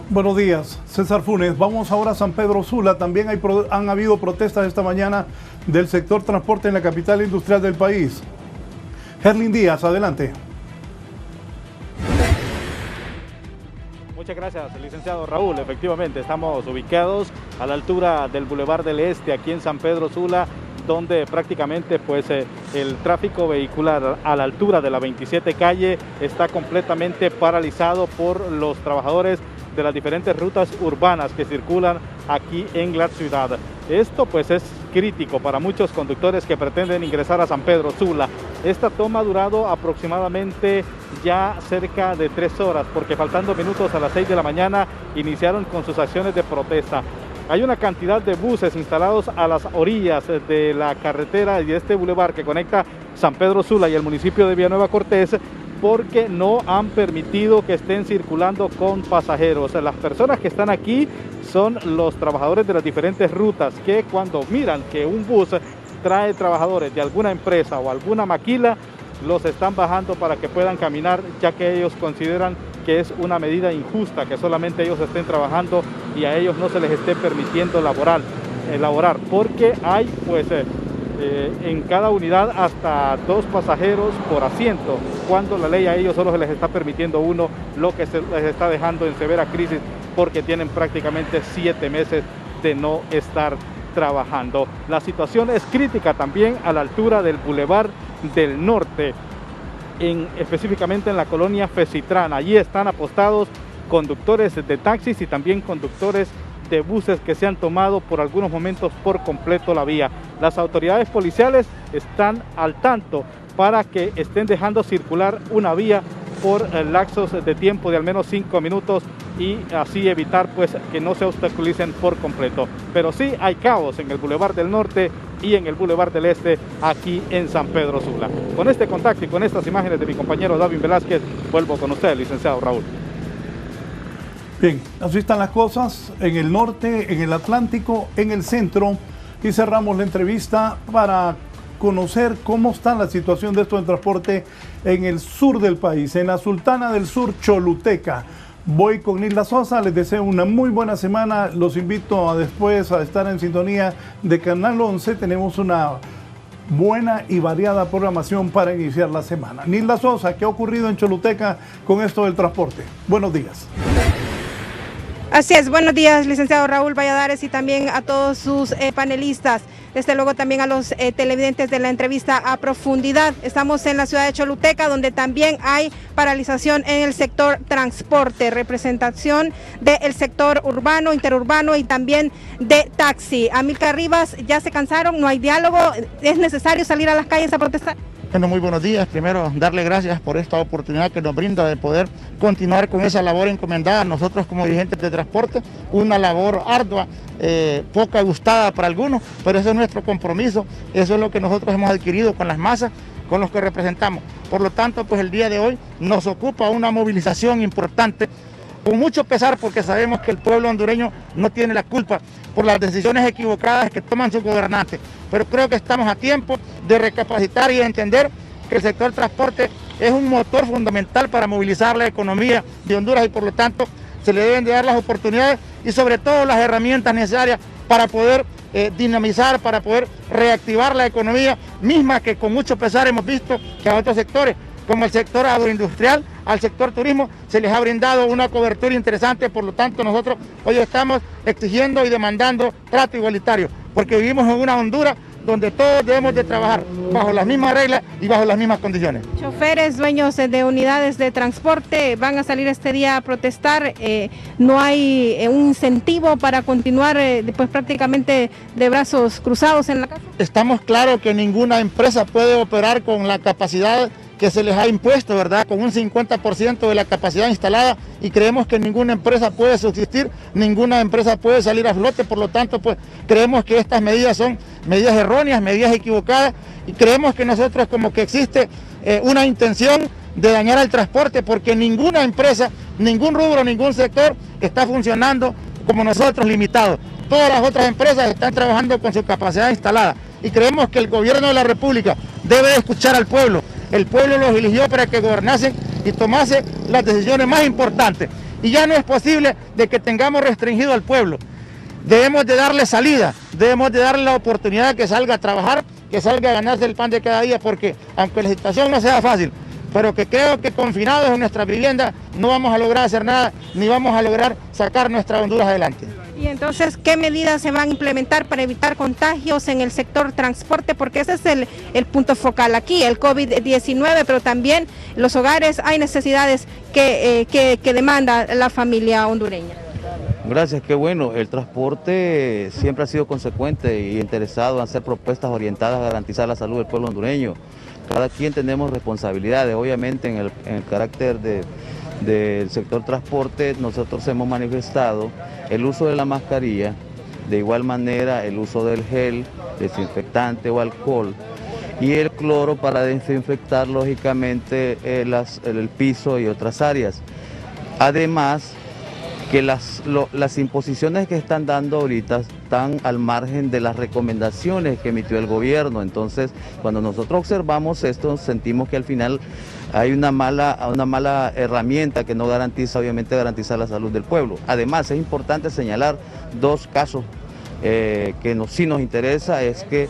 Buenos días, César Funes. Vamos ahora a San Pedro Sula. También han habido protestas esta mañana del sector transporte en la capital industrial del país. Gerlin Díaz, adelante. Muchas gracias, licenciado Raúl. Efectivamente, estamos ubicados a la altura del Boulevard del Este, aquí en San Pedro Sula, donde prácticamente pues el tráfico vehicular a la altura de la 27 calle está completamente paralizado por los trabajadores de las diferentes rutas urbanas que circulan aquí en la ciudad. Esto pues es crítico para muchos conductores que pretenden ingresar a San Pedro Sula. Esta toma ha durado aproximadamente ya cerca de 3 horas, porque faltando minutos a las 6 de la mañana iniciaron con sus acciones de protesta. Hay una cantidad de buses instalados a las orillas de la carretera y de este bulevar que conecta San Pedro Sula y el municipio de Villanueva Cortés, porque no han permitido que estén circulando con pasajeros. Las personas que están aquí son los trabajadores de las diferentes rutas, que cuando miran que un bus trae trabajadores de alguna empresa o alguna maquila, los están bajando para que puedan caminar, ya que ellos consideran que es una medida injusta, que solamente ellos estén trabajando y a ellos no se les esté permitiendo elaborar, porque hay pues en cada unidad hasta 2 pasajeros por asiento, cuando la ley a ellos solo se les está permitiendo 1, lo que se les está dejando en severa crisis, porque tienen prácticamente 7 meses de no estar trabajando. La situación es crítica también a la altura del Boulevard del Norte, específicamente en la colonia Fecitrán. Allí están apostados conductores de taxis y también conductores de buses que se han tomado por algunos momentos por completo la vía. Las autoridades policiales están al tanto para que estén dejando circular una vía por lapsos de tiempo de al menos 5 minutos y así evitar pues que no se obstaculicen por completo. Pero sí hay caos en el Boulevard del Norte y en el Boulevard del Este aquí en San Pedro Sula. Con este contacto y con estas imágenes de mi compañero David Velázquez, vuelvo con usted, licenciado Raúl. Bien, así están las cosas en el norte, en el Atlántico, en el centro, y cerramos la entrevista para conocer cómo está la situación de esto en transporte en el sur del país, en la Sultana del Sur, Choluteca. Voy con Nilda Sosa, les deseo una muy buena semana, los invito a después a estar en sintonía de Canal 11, tenemos una buena y variada programación para iniciar la semana. Nilda Sosa, ¿qué ha ocurrido en Choluteca con esto del transporte? Buenos días. Así es, buenos días, licenciado Raúl Valladares, y también a todos sus panelistas. Desde luego también a los televidentes de la entrevista a profundidad. Estamos en la ciudad de Choluteca, donde también hay paralización en el sector transporte, representación del sector urbano, interurbano y también de taxi. Amílcar Rivas, ¿ya se cansaron? ¿No hay diálogo? ¿Es necesario salir a las calles a protestar? Bueno, muy buenos días. Primero, darle gracias por esta oportunidad que nos brinda de poder continuar con esa labor encomendada a nosotros como dirigentes de transporte, una labor ardua, poca gustada para algunos, pero ese es nuestro compromiso, eso es lo que nosotros hemos adquirido con las masas, con los que representamos. Por lo tanto, pues el día de hoy nos ocupa una movilización importante, con mucho pesar, porque sabemos que el pueblo hondureño no tiene la culpa por las decisiones equivocadas que toman sus gobernantes, pero creo que estamos a tiempo de recapacitar y de entender que el sector transporte es un motor fundamental para movilizar la economía de Honduras, y por lo tanto se le deben de dar las oportunidades y sobre todo las herramientas necesarias para poder dinamizar, para poder reactivar la economía misma que con mucho pesar hemos visto que a otros sectores, como el sector agroindustrial, al sector turismo, se les ha brindado una cobertura interesante. Por lo tanto, nosotros hoy estamos exigiendo y demandando trato igualitario, porque vivimos en una Honduras donde todos debemos de trabajar bajo las mismas reglas y bajo las mismas condiciones. Choferes, dueños de unidades de transporte van a salir este día a protestar. No hay un incentivo para continuar pues prácticamente de brazos cruzados en la casa. Estamos claros que ninguna empresa puede operar con la capacidad que se les ha impuesto, ¿verdad? Con un 50% de la capacidad instalada, y creemos que ninguna empresa puede subsistir, ninguna empresa puede salir a flote. Por lo tanto, pues creemos que estas medidas son medidas erróneas, medidas equivocadas, y creemos que nosotros como que existe una intención de dañar al transporte, porque ninguna empresa, ningún rubro, ningún sector está funcionando como nosotros, limitados. Todas las otras empresas están trabajando con su capacidad instalada, y creemos que el gobierno de la República debe escuchar al pueblo. El pueblo los eligió para que gobernasen y tomasen las decisiones más importantes. Y ya no es posible de que tengamos restringido al pueblo. Debemos de darle salida, debemos de darle la oportunidad de que salga a trabajar, que salga a ganarse el pan de cada día, porque aunque la situación no sea fácil, pero que creo que confinados en nuestras viviendas no vamos a lograr hacer nada, ni vamos a lograr sacar nuestra Honduras adelante. Y entonces, ¿qué medidas se van a implementar para evitar contagios en el sector transporte? Porque ese es el punto focal aquí, el COVID-19, pero también los hogares hay necesidades que demanda la familia hondureña. Gracias, qué bueno. El transporte siempre ha sido consecuente y interesado en hacer propuestas orientadas a garantizar la salud del pueblo hondureño. Cada quien tenemos responsabilidades, obviamente en el carácter del sector transporte nosotros hemos manifestado el uso de la mascarilla, de igual manera el uso del gel, desinfectante o alcohol, y el cloro para desinfectar lógicamente el piso y otras áreas. Además que las imposiciones que están dando ahorita están al margen de las recomendaciones que emitió el gobierno. Entonces, cuando nosotros observamos esto, sentimos que al final hay una mala herramienta que no garantiza, obviamente, garantizar la salud del pueblo. Además, es importante señalar dos casos que sí nos interesa, es que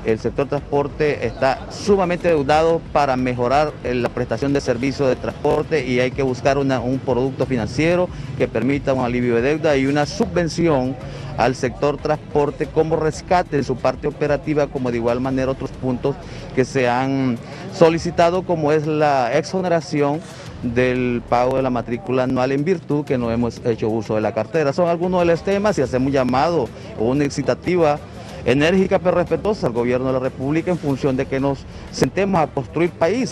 el sector transporte está sumamente endeudado para mejorar la prestación de servicios de transporte, y hay que buscar un producto financiero que permita un alivio de deuda y una subvención al sector transporte como rescate en su parte operativa, como de igual manera otros puntos que se han solicitado, como es la exoneración del pago de la matrícula anual en virtud que no hemos hecho uso de la cartera. Son algunos de los temas, y hacemos un llamado o una excitativa enérgica pero respetuosa al gobierno de la República en función de que nos sentemos a construir país,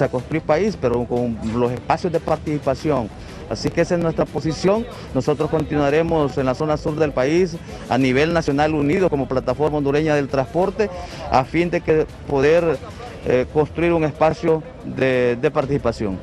pero con los espacios de participación. Así que esa es nuestra posición. Nosotros continuaremos en la zona sur del país a nivel nacional unido como plataforma hondureña del transporte a fin de poder construir un espacio de participación.